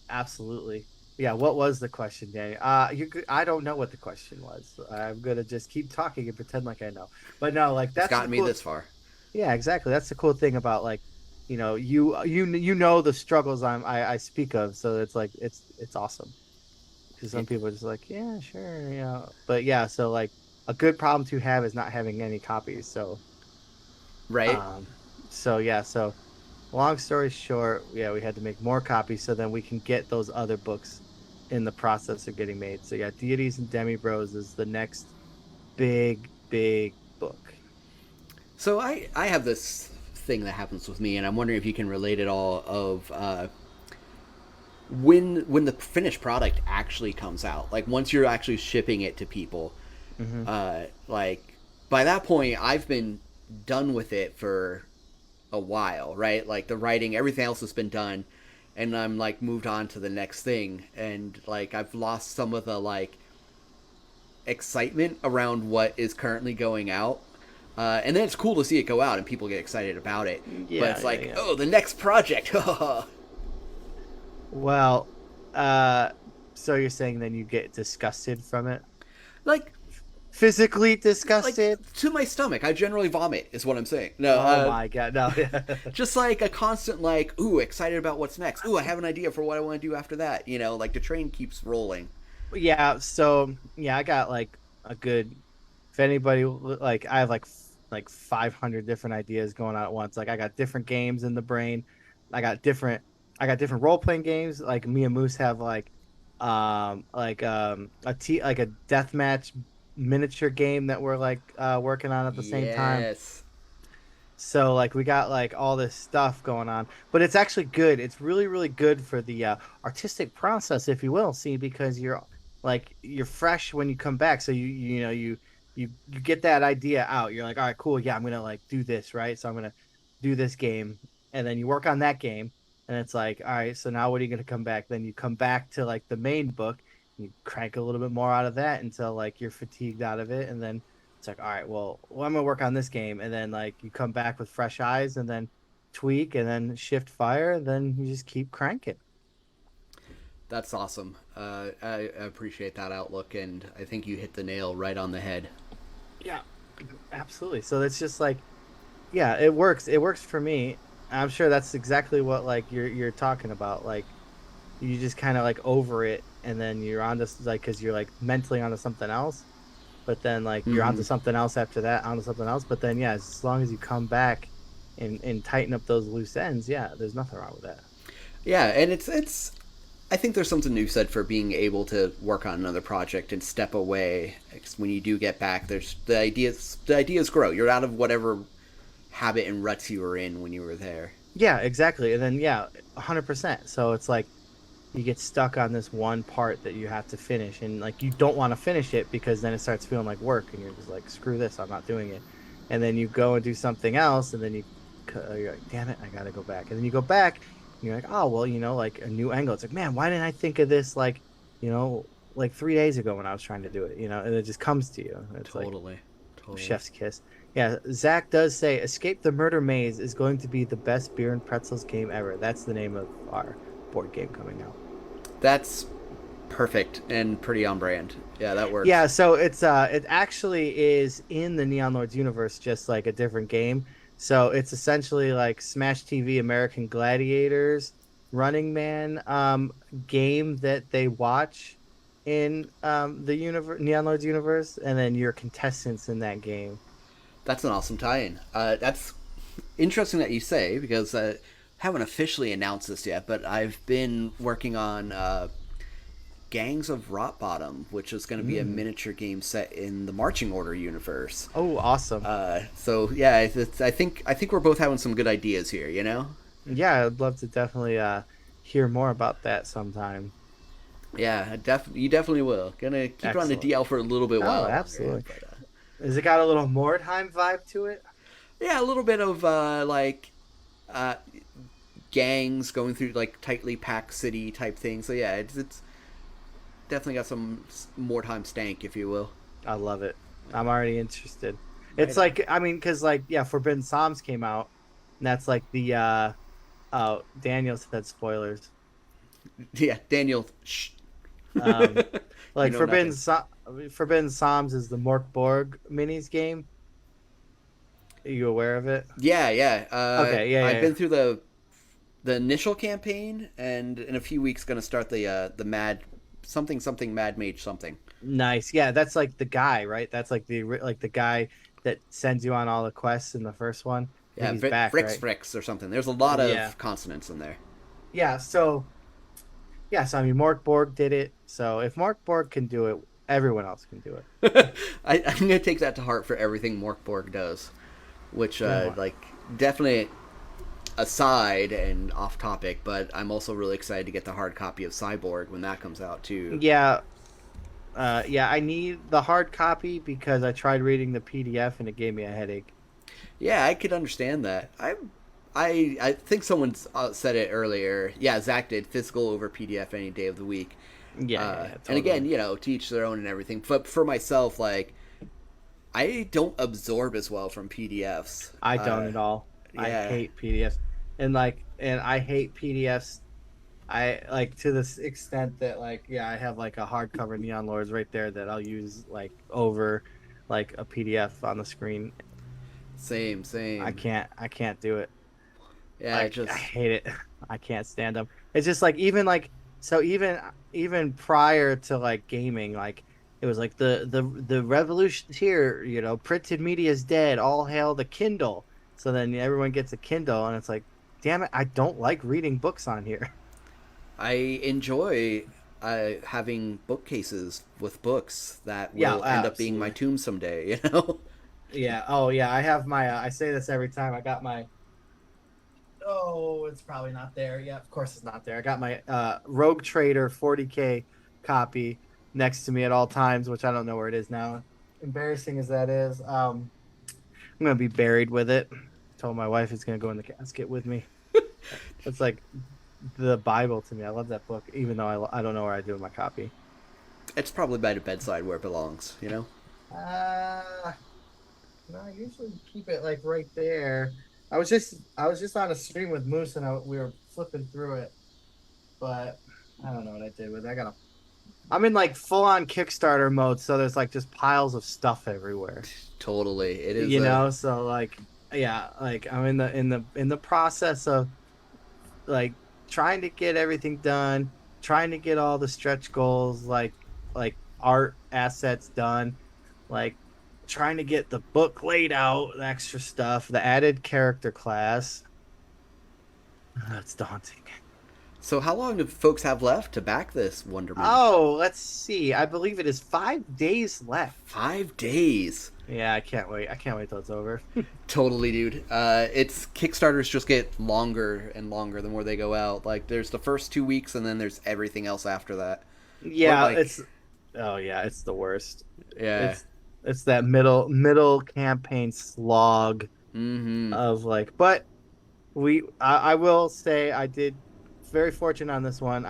Absolutely. Yeah, what was the question, Danny? I don't know what the question was. I'm gonna just keep talking and pretend like I know. But no, like It's that's the gotten me cool. this far. Yeah, exactly. That's the cool thing about like, you know the struggles I speak of. So it's like it's awesome because some It, people are just like, yeah, sure, yeah. But yeah, so like a good problem to have is not having any copies. right? Um, so yeah, so long story short, yeah, we had to make more copies so then we can get those other books in the process of getting made. So yeah, Deities and Demi Bros is the next big book. So I have this thing that happens with me, and I'm wondering if you can relate it all of when the finished product actually comes out, like once you're actually shipping it to people, Hmm. like by that point I've been done with it for a while, right? Like the writing, everything else has been done, and I'm like moved on to the next thing, and like I've lost some of the like excitement around what is currently going out. And then it's cool to see it go out and people get excited about it. But Yeah, it's yeah, like, yeah. oh, the next project. Well, uh, so you're saying then you get disgusted from it? like, Physically like disgusted? to my stomach. I generally vomit, is what I'm saying. No, Oh my God, no. just like a constant, like, ooh, excited about what's next. Ooh, I have an idea for what I want to do after that. Like the train keeps rolling. Yeah, so yeah, I got like a good if anybody like I have like 500 different ideas going on at once. Like I got different games in the brain. I got different I got different role playing games. Like me and Moose have like a deathmatch miniature game that we're like working on at the same time. Yes. So like we got like all this stuff going on, but it's actually good. It's really good for the artistic process, if you will. See, because you're fresh when you come back, so you get that idea out. You're like, all right, cool, yeah, I'm gonna like do this, right? So I'm gonna do this game, and then you work on that game, and it's like, all right, so now what are you gonna come back? Then you come back to like the main book, you crank a little bit more out of that until like you're fatigued out of it, and then it's like, all right, well, I'm gonna work on this game, and then like you come back with fresh eyes, and then tweak, and then shift fire, and then you just keep cranking. That's awesome. I appreciate that outlook, and I think you hit the nail right on the head. Yeah, absolutely. So it's just like, yeah, it works. It works for me. I'm sure that's exactly what like you're talking about. Like you just kind of like over it, and then you're on to like because you're like mentally onto something else, but then like you're onto Mm-hmm. something else after that, onto something else. But then yeah, as long as you come back and tighten up those loose ends, yeah, there's nothing wrong with that. Yeah, and it's. I think there's something new said for being able to work on another project and step away. 'Cause when you do get back, there's the ideas grow. You're out of whatever habit and ruts you were in when you were there. Yeah, exactly. And then yeah, 100%. So it's like you get stuck on this one part that you have to finish and like you don't want to finish it because then it starts feeling like work and you're just like screw this, I'm not doing it. And then you go and do something else and then you're like damn it, I got to go back. And then you go back and you're like, "Oh, well, like a new angle." It's like, "Man, why didn't I think of this you know, like 3 days ago when I was trying to do it?" And it just comes to you. It's like Totally, totally. chef's kiss. Yeah, Zach does say Escape the Murder Maze is going to be the best beer and pretzels game ever. That's the name of our board game coming out. That's perfect and pretty on brand. Yeah, that works. Yeah, so it actually is in the Neon Lords universe, just like a different game. So it's essentially like Smash TV American Gladiators Running Man game that they watch. in the universe, Neon Lords universe, and then you're contestants in that game. That's an awesome tie-in. That's interesting that you say because I haven't officially announced this yet, but I've been working on Gangs of Rot Bottom, which is going to be a Mm. miniature game set in the Marching Order universe. Oh, awesome. So yeah, I think we're both having some good ideas here. You know? Yeah, I'd love to definitely hear more about that sometime. Yeah, you definitely will. Gonna keep it on the Excellent. DL for a little bit Oh, while longer, absolutely. but Has it got a little Mordheim vibe to it? yeah, a little bit of uh, gangs going through like tightly packed city type thing. So yeah, it's definitely got some more time stank, if you will. I love it. I'm already interested. It's Right on. like, I mean, because like, yeah, Forbidden Psalms came out, and that's like the oh, Daniel said spoilers. Yeah, Daniel. Shh. Um, You like know nothing. Forbidden Psalms is the Mork Borg minis game. Are you aware of it? Yeah, yeah. Okay, yeah, I've yeah, yeah. been through the initial campaign, and in a few weeks, gonna start the mad something mad mage something. Nice. Yeah, that's like the guy, right? That's like the guy that sends you on all the quests in the first one. I think Yeah, he's back, Fricks right? Fricks or something. There's a lot Yeah. of consonants in there. Yeah, so I mean Mork Borg did it. So if Mork Borg can do it, everyone else can do it. I'm gonna take that to heart for everything Morkborg does, which Then what? like definitely aside and off topic, but I'm also really excited to get the hard copy of Cyborg when that comes out too. Yeah, yeah, I need the hard copy because I tried reading the PDF and it gave me a headache. Yeah, I could understand that. I think someone said it earlier. Yeah, Zach did physical over PDF any day of the week. Yeah, yeah, yeah, And again, totally. to each their own and everything. But for myself, like I don't absorb as well from PDFs. I don't at all. I Yeah, hate PDFs. And I hate PDFs. I like to this extent that like yeah, I have like a hardcover Neon Lords right there that I'll use like over like a PDF on the screen. same, same. I can't do it. Yeah, Like I hate it. I can't stand them. It's just like even so even prior to like gaming, like it was like the revolution's here, printed media is dead. All hail the Kindle. So then everyone gets a Kindle, and it's like, damn it, I don't like reading books on here. I enjoy having bookcases with books that Yeah, will end up being my absolutely. tomb someday. You know. Yeah. Oh yeah, I have my. I say this every time. I got my. Oh, it's probably not there. Yeah, of course it's not there. I got my Rogue Trader 40K copy next to me at all times, which I don't know where it is now. Embarrassing as that is, I'm gonna be buried with it. Told my wife it's gonna go in the casket with me. It's like the Bible to me. I love that book, even though I don't know where I do my copy. It's probably by the bedside where it belongs. You know. Uh, no, I usually keep it like right there. I was just on a stream with Moose and we were flipping through it, but I don't know what I did with it. I'm in like full on Kickstarter mode, so there's like just piles of stuff everywhere. Totally, it is a So like yeah, like I'm in the process of like trying to get everything done, trying to get all the stretch goals like art assets done, like trying to get the book laid out, the extra stuff, the added character class. That's daunting. So how long do folks have left to back this Wonderman? Oh, let's see. I believe it is 5 days left. 5 days. Yeah, I can't wait. I can't wait till it's over. Totally, dude. It's Kickstarters just get longer and longer the more they go out. Like there's the first 2 weeks, and then there's everything else after that. What Yeah, like? it's oh yeah, it's the worst. Yeah. It's it's that middle campaign slog Mm-hmm. of like, but I will say I did very fortunate on this one.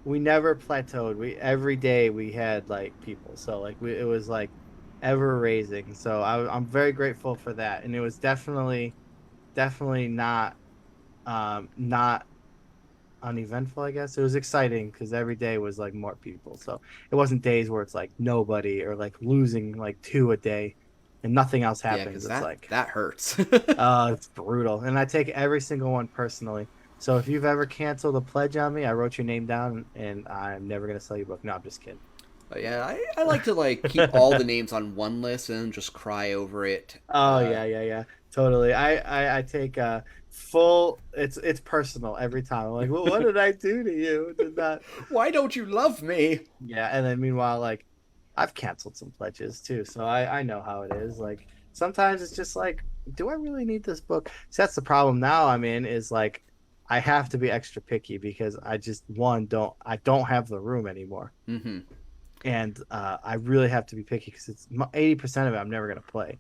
We never plateaued. We every day we had like people. So like it was like ever raising. So I'm very grateful for that. And it was definitely not uneventful, I guess. It was exciting because every day was like more people. So it wasn't days where it's like nobody or like losing like two a day and nothing else Yeah, happens. because It's that like that hurts. it's brutal. And I take every single one personally. So if you've ever canceled a pledge on me, I wrote your name down, and I'm never gonna sell you a book. No, I'm just kidding. But yeah, I like to like keep all the names on one list and then just cry over it. Oh yeah, yeah, yeah, totally. I take full. It's personal every time. I'm like, well, what did I do to you? Did not. Why don't you love me? Yeah, and then meanwhile, like, I've canceled some pledges too, so I know how it is. Like sometimes it's just like, do I really need this book? So that's the problem now I'm in is like, I have to be extra picky because I just I don't have the room anymore, Mm-hmm. and I really have to be picky because it's 80% of it I'm never gonna play.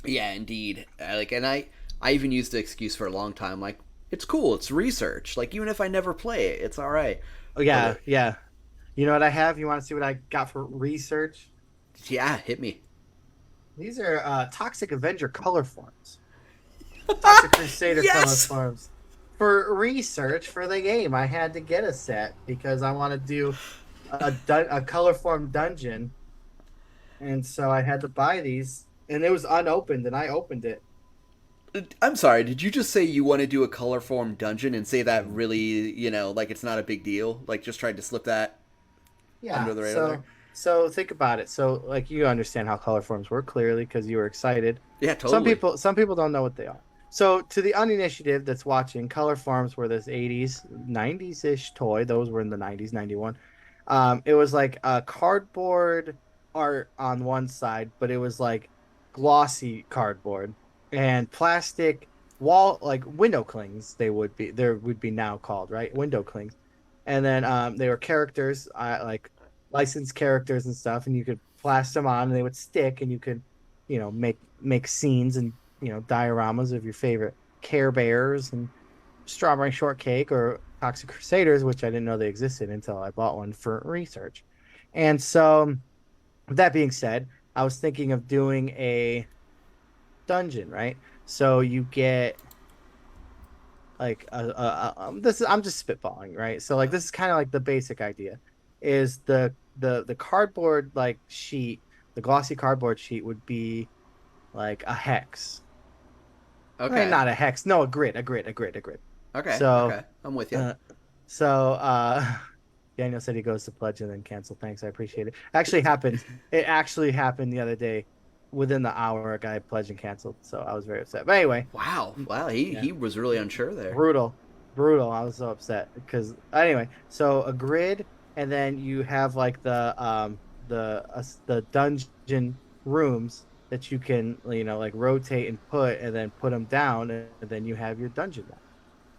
Yeah, indeed. Like, and I even used the excuse for a long time. Like, it's cool. It's research. Like, even if I never play it, it's all right. Oh But yeah, yeah. You know what I have? You want to see what I got for research? yeah, hit me. These are Toxic Avenger color forms. Toxic Crusader color Yes. forms. For research for the game, I had to get a set because I want to do a color form dungeon, and so I had to buy these, and it was unopened, and I opened it. I'm sorry. Did you just say you want to do a color form dungeon and say that really, like it's not a big deal? Like, just tried to slip that Yeah. under the radar there? So think about it. So like you understand how color forms work clearly because you were excited. Yeah, totally. Some people don't know what they are. So to the uninitiative that's watching, color forms were this 80s, 90s ish toy. Those were in the 90s, 91. It was like a cardboard art on one side, but it was like glossy cardboard and plastic wall like window clings. There would be now called right window clings, and then they were characters, like licensed characters and stuff, and you could plaster them on, and they would stick, and you could, make scenes and dioramas of your favorite Care Bears and Strawberry Shortcake or Toxic Crusaders, which I didn't know they existed until I bought one for research. And so, that being said, I was thinking of doing a dungeon, right? So you get like this is I'm just spitballing, right? So like this is kind of like the basic idea is the cardboard like sheet, the glossy cardboard sheet would be like a hex. I mean, Okay. not a hex, no, a grid. Okay. So Okay. I'm with you. uh so Daniel said he goes to pledge and then cancel. Thanks, I appreciate it. Actually happened. It actually happened the other day. Within the hour, a guy pledged and canceled. So I was very upset. But anyway, Wow. Wow. He yeah. he was really unsure there. Brutal, I was so upset because anyway, so a grid, and then you have like the dungeon rooms that you can like rotate and put, and then put them down, and then you have your dungeon map.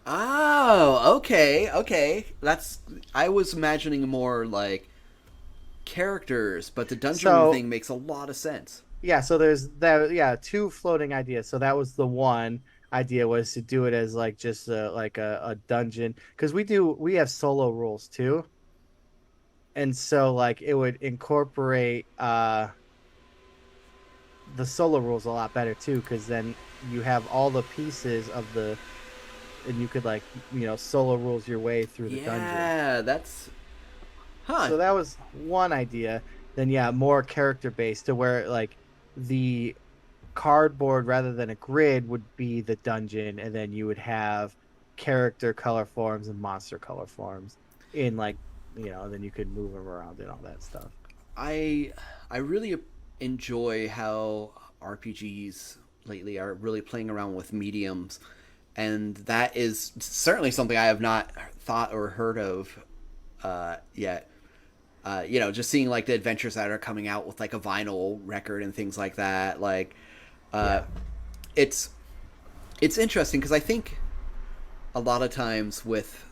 Oh, okay, okay. I was imagining more like characters, but the dungeon room So thing makes a lot of sense. yeah, so there's that, yeah, two floating ideas. So that was the one idea, was to do it as like just a dungeon, because we have solo rules too, and so like it would incorporate the solo rules a lot better too, because then you have all the pieces of the, and you could like solo rules your way through the dungeon. Yeah, that's huh. So that was one idea. Then yeah, more character based, to where like the cardboard rather than a grid would be the dungeon, and then you would have character color forms and monster color forms in like then you could move them around and all that stuff. I I really enjoy how RPGs lately are really playing around with mediums, and that is certainly something I have not thought or heard of yet. Just seeing like the adventures that are coming out with like a vinyl record and things like that. Like, uh, Yeah. it's it's interesting because I think a lot of times with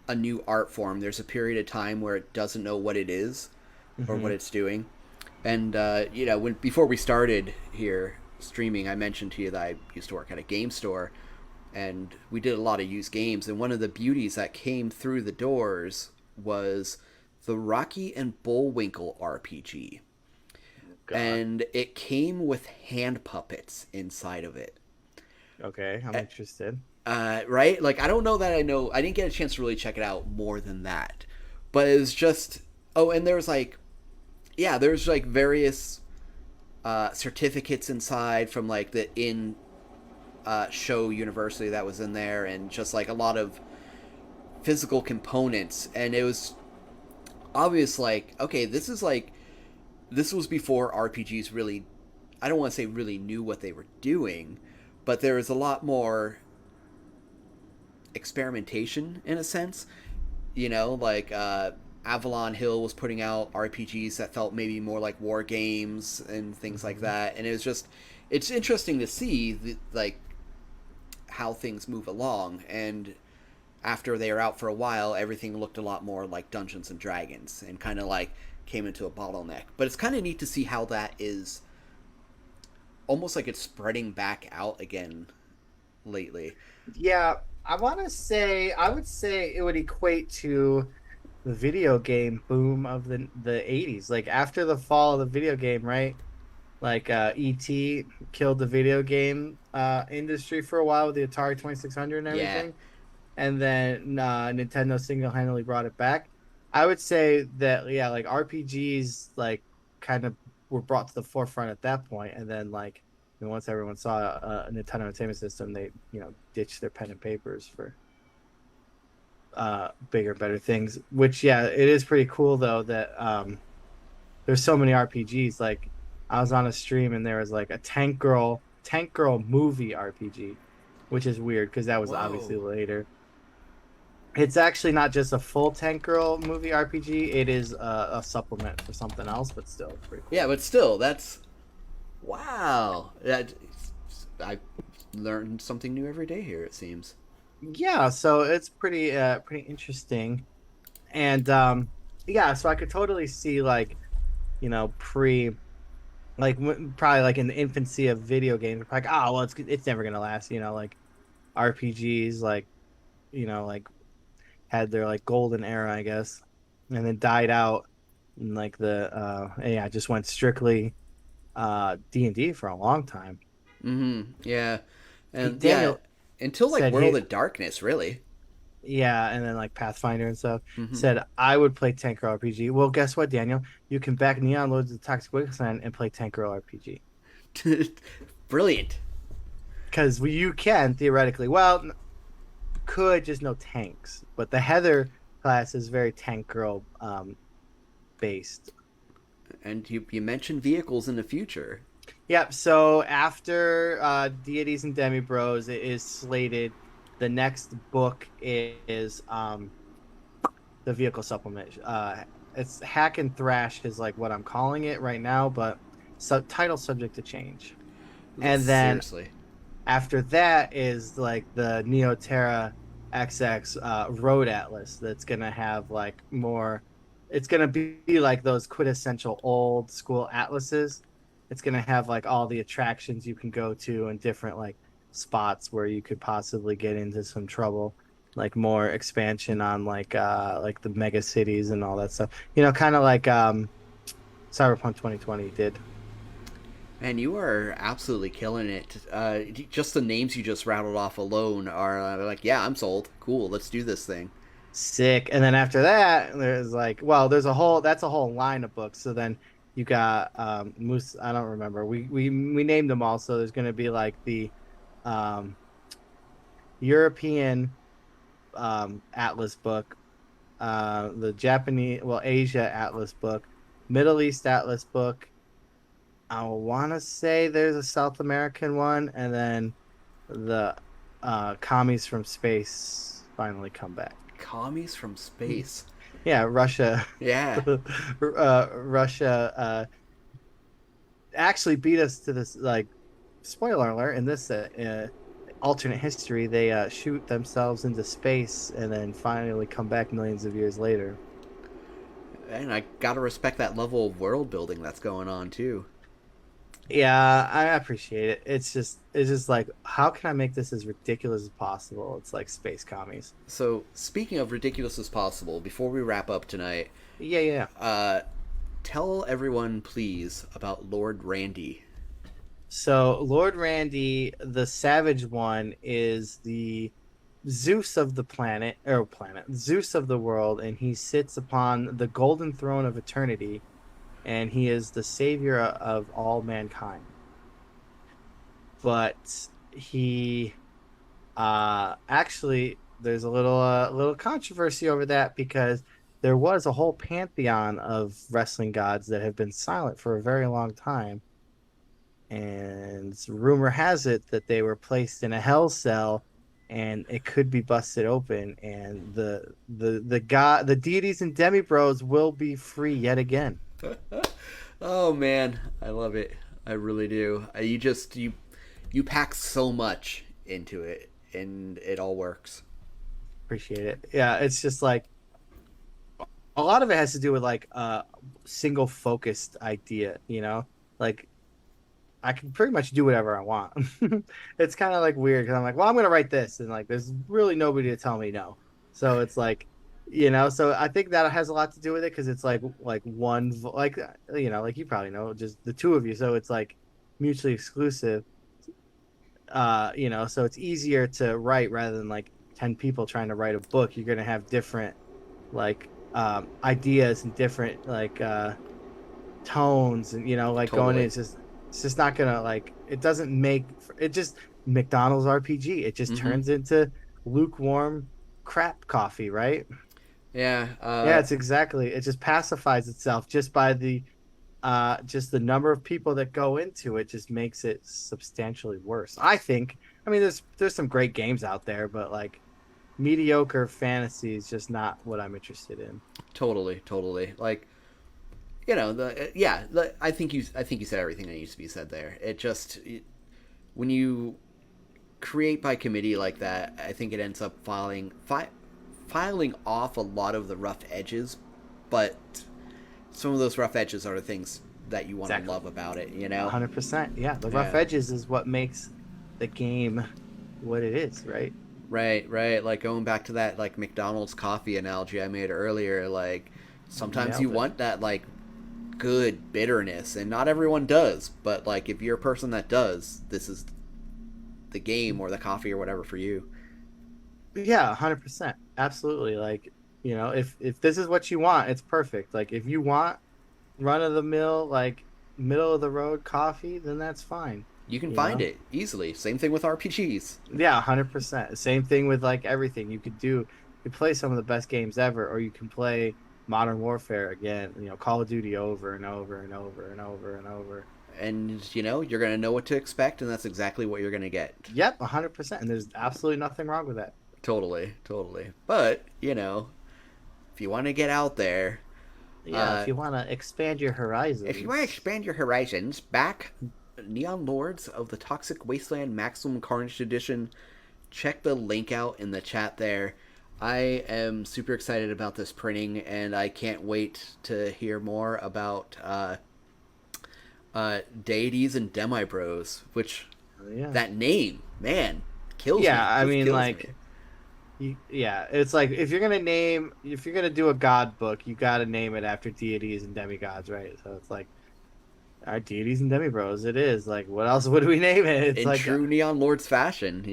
a new art form, there's a period of time where it doesn't know what it is or what Hmm. it's doing. And when before we started here streaming, I mentioned to you that I used to work at a game store, and we did a lot of used games. And one of the beauties that came through the doors was the Rocky and Bullwinkle RPG, God. and it came with hand puppets inside of it. Okay, I'm interested. Right? Like, I don't know that I know. I didn't get a chance to really check it out more than that, but it was just. Oh, and there's like, yeah, there's like various certificates inside from like the show university that was in there, and just like a lot of physical components. And it was obvious, like, okay, this was before RPGs really, I don't want to say really knew what they were doing, but there was a lot more experimentation in a sense. Like Avalon Hill was putting out RPGs that felt maybe more like war games and things like Mm-hmm. that. And it's interesting to see like how things move along. And after they were out for a while, everything looked a lot more like Dungeons and Dragons and kind of like came into a bottleneck. But it's kind of neat to see how that is almost like it's spreading back out again lately. Yeah, I would say it would equate to the video game boom of the 80s. Like after the fall of the video game, right? Like ET killed the video game industry for a while with the Atari 2600 and Yeah. everything. And then Nintendo single-handedly brought it back. I would say that yeah, like RPGs like kind of were brought to the forefront at that point, and then like once everyone saw a Nintendo Entertainment System, they ditched their pen and papers for bigger, better things. Which yeah, it is pretty cool though that there's so many RPGs. Like I was on a stream and there was like a Tank Girl movie RPG, which is weird because that was obviously Whoa. later. It's actually not just a full Tank Girl movie RPG. It is a supplement for something else, but still, it's pretty Yeah, cool. but still, that's wow. I learned something new every day here. It seems. Yeah, so it's pretty interesting, and yeah, so I could totally see like pre like probably like in the infancy of video games, like oh well, it's never gonna last. Like RPGs, like like had their like golden era, I guess, and then died out, and like the yeah, just went strictly D&D for a long time. Mm-hmm. Yeah, and yeah, Daniel until like said World he of Darkness, really. yeah, and then like Pathfinder and stuff Mm-hmm. said I would play Tank Girl RPG. Well, guess what, Daniel? You can back Neon Lords of the Toxic Wasteland and play Tank Girl RPG Brilliant. because you can theoretically. Well, could just no tanks, but the Heather class is very Tank Girl based. And you mentioned vehicles in the future. Yep. So after Deities and Demi Bros, it is slated. The next book is the vehicle supplement. It's Hack and Thrash is like what I'm calling it right now, but title subject to change. And then Seriously. after that is like the Neoterra XX Road Atlas that's gonna have like more. It's gonna be like those quintessential old school atlases. It's gonna have like all the attractions you can go to and different like spots where you could possibly get into some trouble. Like more expansion on like the mega cities and all that stuff. Kind of like Cyberpunk 2020 did. And you are absolutely killing it. Just the names you just rattled off alone are like, yeah, I'm sold. Cool, let's do this thing. Sick. And then after that, there's like, well, there's a whole that's a whole line of books. So then you got Moose, I don't remember. We named them all. So there's gonna be like the um European Atlas book, the Japanese well, Asia Atlas book, Middle East Atlas book. I wanna say there's a South American one, and then the commies from space finally come back. Commies from space. Yeah, Russia, Yeah. Russia actually beat us to this. Like, spoiler alert! In this alternate history, they shoot themselves into space and then finally come back millions of years later. And I gotta respect that level of world building that's going on too. Yeah, I appreciate it. It's just like, how can I make this as ridiculous as possible? It's like space commies. So, speaking of ridiculous as possible, before we wrap up tonight, Yeah, yeah. uh, tell everyone, please, about Lord Randy. So Lord Randy, the Savage One, is the Zeus of the Zeus of the world, and he sits upon the golden throne of eternity, and he is the savior of all mankind. But he actually there's a little controversy over that because there was a whole pantheon of wrestling gods that have been silent for a very long time, and rumor has it that they were placed in a hell cell and it could be busted open, and the deities and demibros will be free yet again. Oh man, I love it. I really do. You pack so much into it, and it all works. Appreciate it. Yeah, it's just like a lot of it has to do with like a single focused idea, you know? Like I can pretty much do whatever I want. It's kind of like weird because I'm like, well, I'm gonna write this, and like, there's really nobody to tell me no. So it's like, so I think that has a lot to do with it because it's like like like you probably know, just the two of you. So it's like mutually exclusive. So it's easier to write rather than like 10 people trying to write a book. You're gonna have different like ideas and different like tones, and like going in, Totally. it's just not gonna like, it doesn't make it just McDonald's RPG. It just Mm-hmm. turns into lukewarm crap coffee, right? Yeah. Yeah, it's exactly, it just pacifies itself just by the number of people that go into it just makes it substantially worse, I think. I mean, there's some great games out there, but like mediocre fantasy is just not what I'm interested in. Totally. Totally. Like, I think you said everything that needs to be said there. When you create by committee like that, I think it ends up filing off a lot of the rough edges, but some of those rough edges are the things that you want to Exactly. love about it. 100%. Yeah, the rough Yeah. edges is what makes the game what it is, right? Right, right. Like going back to that like McDonald's coffee analogy I made earlier, like You sometimes you nailed it. want that like good bitterness and not everyone does, but like if you're a person that does, this is the game or the coffee or whatever for you. Yeah, 100%. Absolutely. Like, if this is what you want, it's perfect. Like if you want run of the mill, like middle of the road coffee, then that's fine. You can You find know? it easily. Same thing with RPGs. Yeah, 100%. Same thing with like everything. You could play some of the best games ever, or you can play Modern Warfare again, Call of Duty over and over and over and over and over. And you're going to know what to expect and that's exactly what you're going to get. Yep, 100%. And there's absolutely nothing wrong with that. Totally, totally. But, if you want to get out there, Yeah, uh if you want to expand your if you want to horizons. expand your horizons, back Neon Lords of the Toxic Wasteland Maximum Carnage Edition. Check the link out in the chat there. I am super excited about this printing, and I can't wait to hear more about deities and demibros. Which Yeah. that name, man, kills Yeah, me. I Just mean, kills me. like, yeah, it's like if you're gonna do a god book, you got to name it after deities and demigods, right? So it's like our deities and demibros. It is like, what else would we name it? It's In like, true Neon Lords fashion.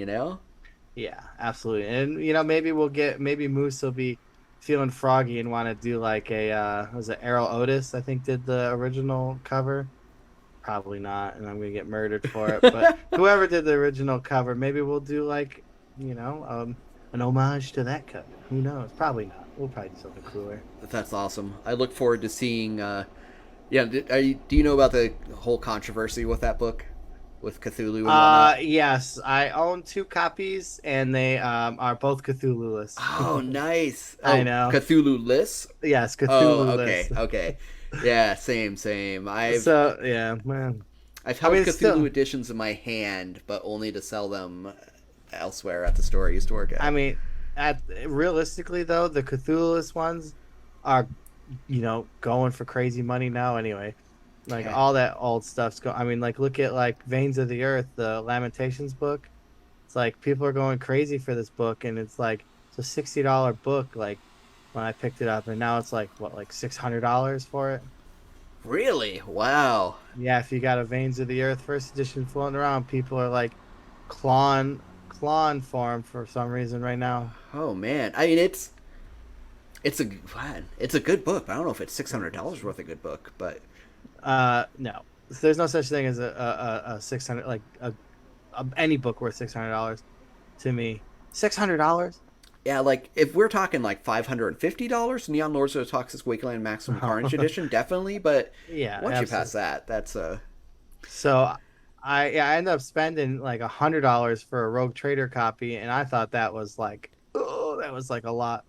yeah, absolutely. And maybe Moose will be feeling froggy and want to do like was it Errol Otis? I think did the original cover. Probably not, and I'm gonna get murdered for it. But whoever did the original cover, maybe we'll do like, an homage to that cover. Who knows? Probably not. We'll probably do something cooler. That's awesome. I look forward to seeing. Yeah, do you know about the whole controversy with that book, with Cthulhu and whatnot? Yes, I own two copies, and they are both Cthulhu-less. Oh, nice. I Oh, know. Cthulhu list. Yes, Oh, Cthulhu-less. okay, okay. Yeah, same, same. So yeah, man. I've I held mean, it's Cthulhu still. editions in my hand, but only to sell them elsewhere at the store I used to work I at. mean, at realistically though, the Cthulhu ones are, going for crazy money now. Anyway, like Yeah. all that old stuff's go. I mean, like look at like Veins of the Earth, the Lamentations book. It's like people are going crazy for this book, and it's a $60 book. Like when I picked it up, and now it's like what, like $600 for it. Really? Wow. Yeah, if you got a Veins of the Earth first edition floating around, people are like clawing for him for some reason right now. Oh man. I mean, it's a man, it's a good book. I don't know if it's $600 worth a good book, but No, there's no such thing as a 600, like any book worth $600 to me. $600? Yeah, like if we're talking like $550, Neon Lords of the Toxic Wasteland Maximum Carnage Edition, definitely. But Yeah, once you pass absolutely. that, that's So I ended up spending like $100 for a Rogue Trader copy, and I thought that was like, oh, that was like a lot,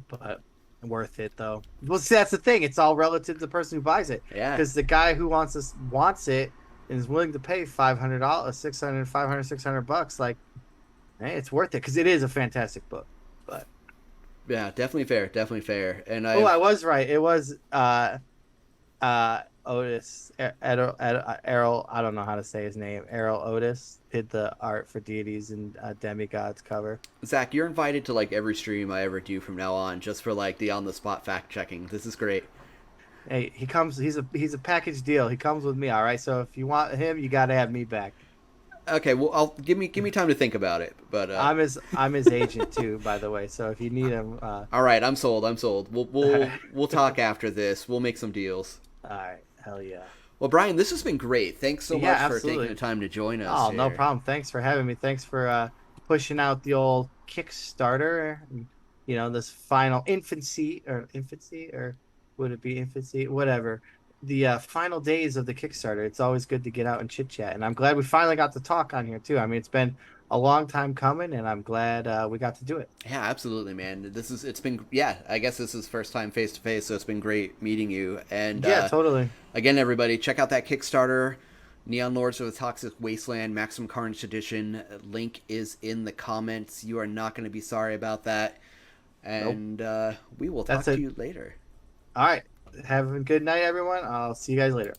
but worth it though. Well, see, that's the thing. It's all relative to the person who buys it, yeah, because the guy who wants it and is willing to pay $500, 600, 500, $600. Like, hey, it's worth it because it is a fantastic book. But yeah, definitely fair, definitely fair. And oh, I I've was right. It was Otis Errol, I don't know how to say his name. Errol Otis did the art for Deities and Demigods cover. Zach, you're invited to like every stream I ever do from now on, just for like the on the spot fact checking. This is great. Hey, he comes. He's a package deal. He comes with me. All right. So if you want him, you got to have me back. Okay, well, I'll give me time to think about it. But I'm his agent too, by the way. So if you need him, all right, I'm sold. I'm sold. We'll all we'll we'll talk after this. We'll make some deals. right, hell yeah. Well, Brian, this has been great. Thanks so Yeah, much for taking the absolutely. time to join us Oh, no here. problem. Thanks for having me. Thanks for pushing out the old Kickstarter. This final infancy, or would it be infancy? Whatever. The final days of the Kickstarter. It's always good to get out and chit chat, and I'm glad we finally got to talk on here too. I mean, it's been a long time coming, and I'm glad we got to do it. Yeah, absolutely, man. It's been yeah. I guess this is first time face to face, so it's been great meeting you. And Yeah, totally. again, everybody, check out that Kickstarter, Neon Lords of the Toxic Wasteland Maximum Carnage Edition. Link is in the comments. You are not going to be sorry about that. Nope. And we will talk That's to it. you later. All right. Have a good night, everyone. I'll see you guys later.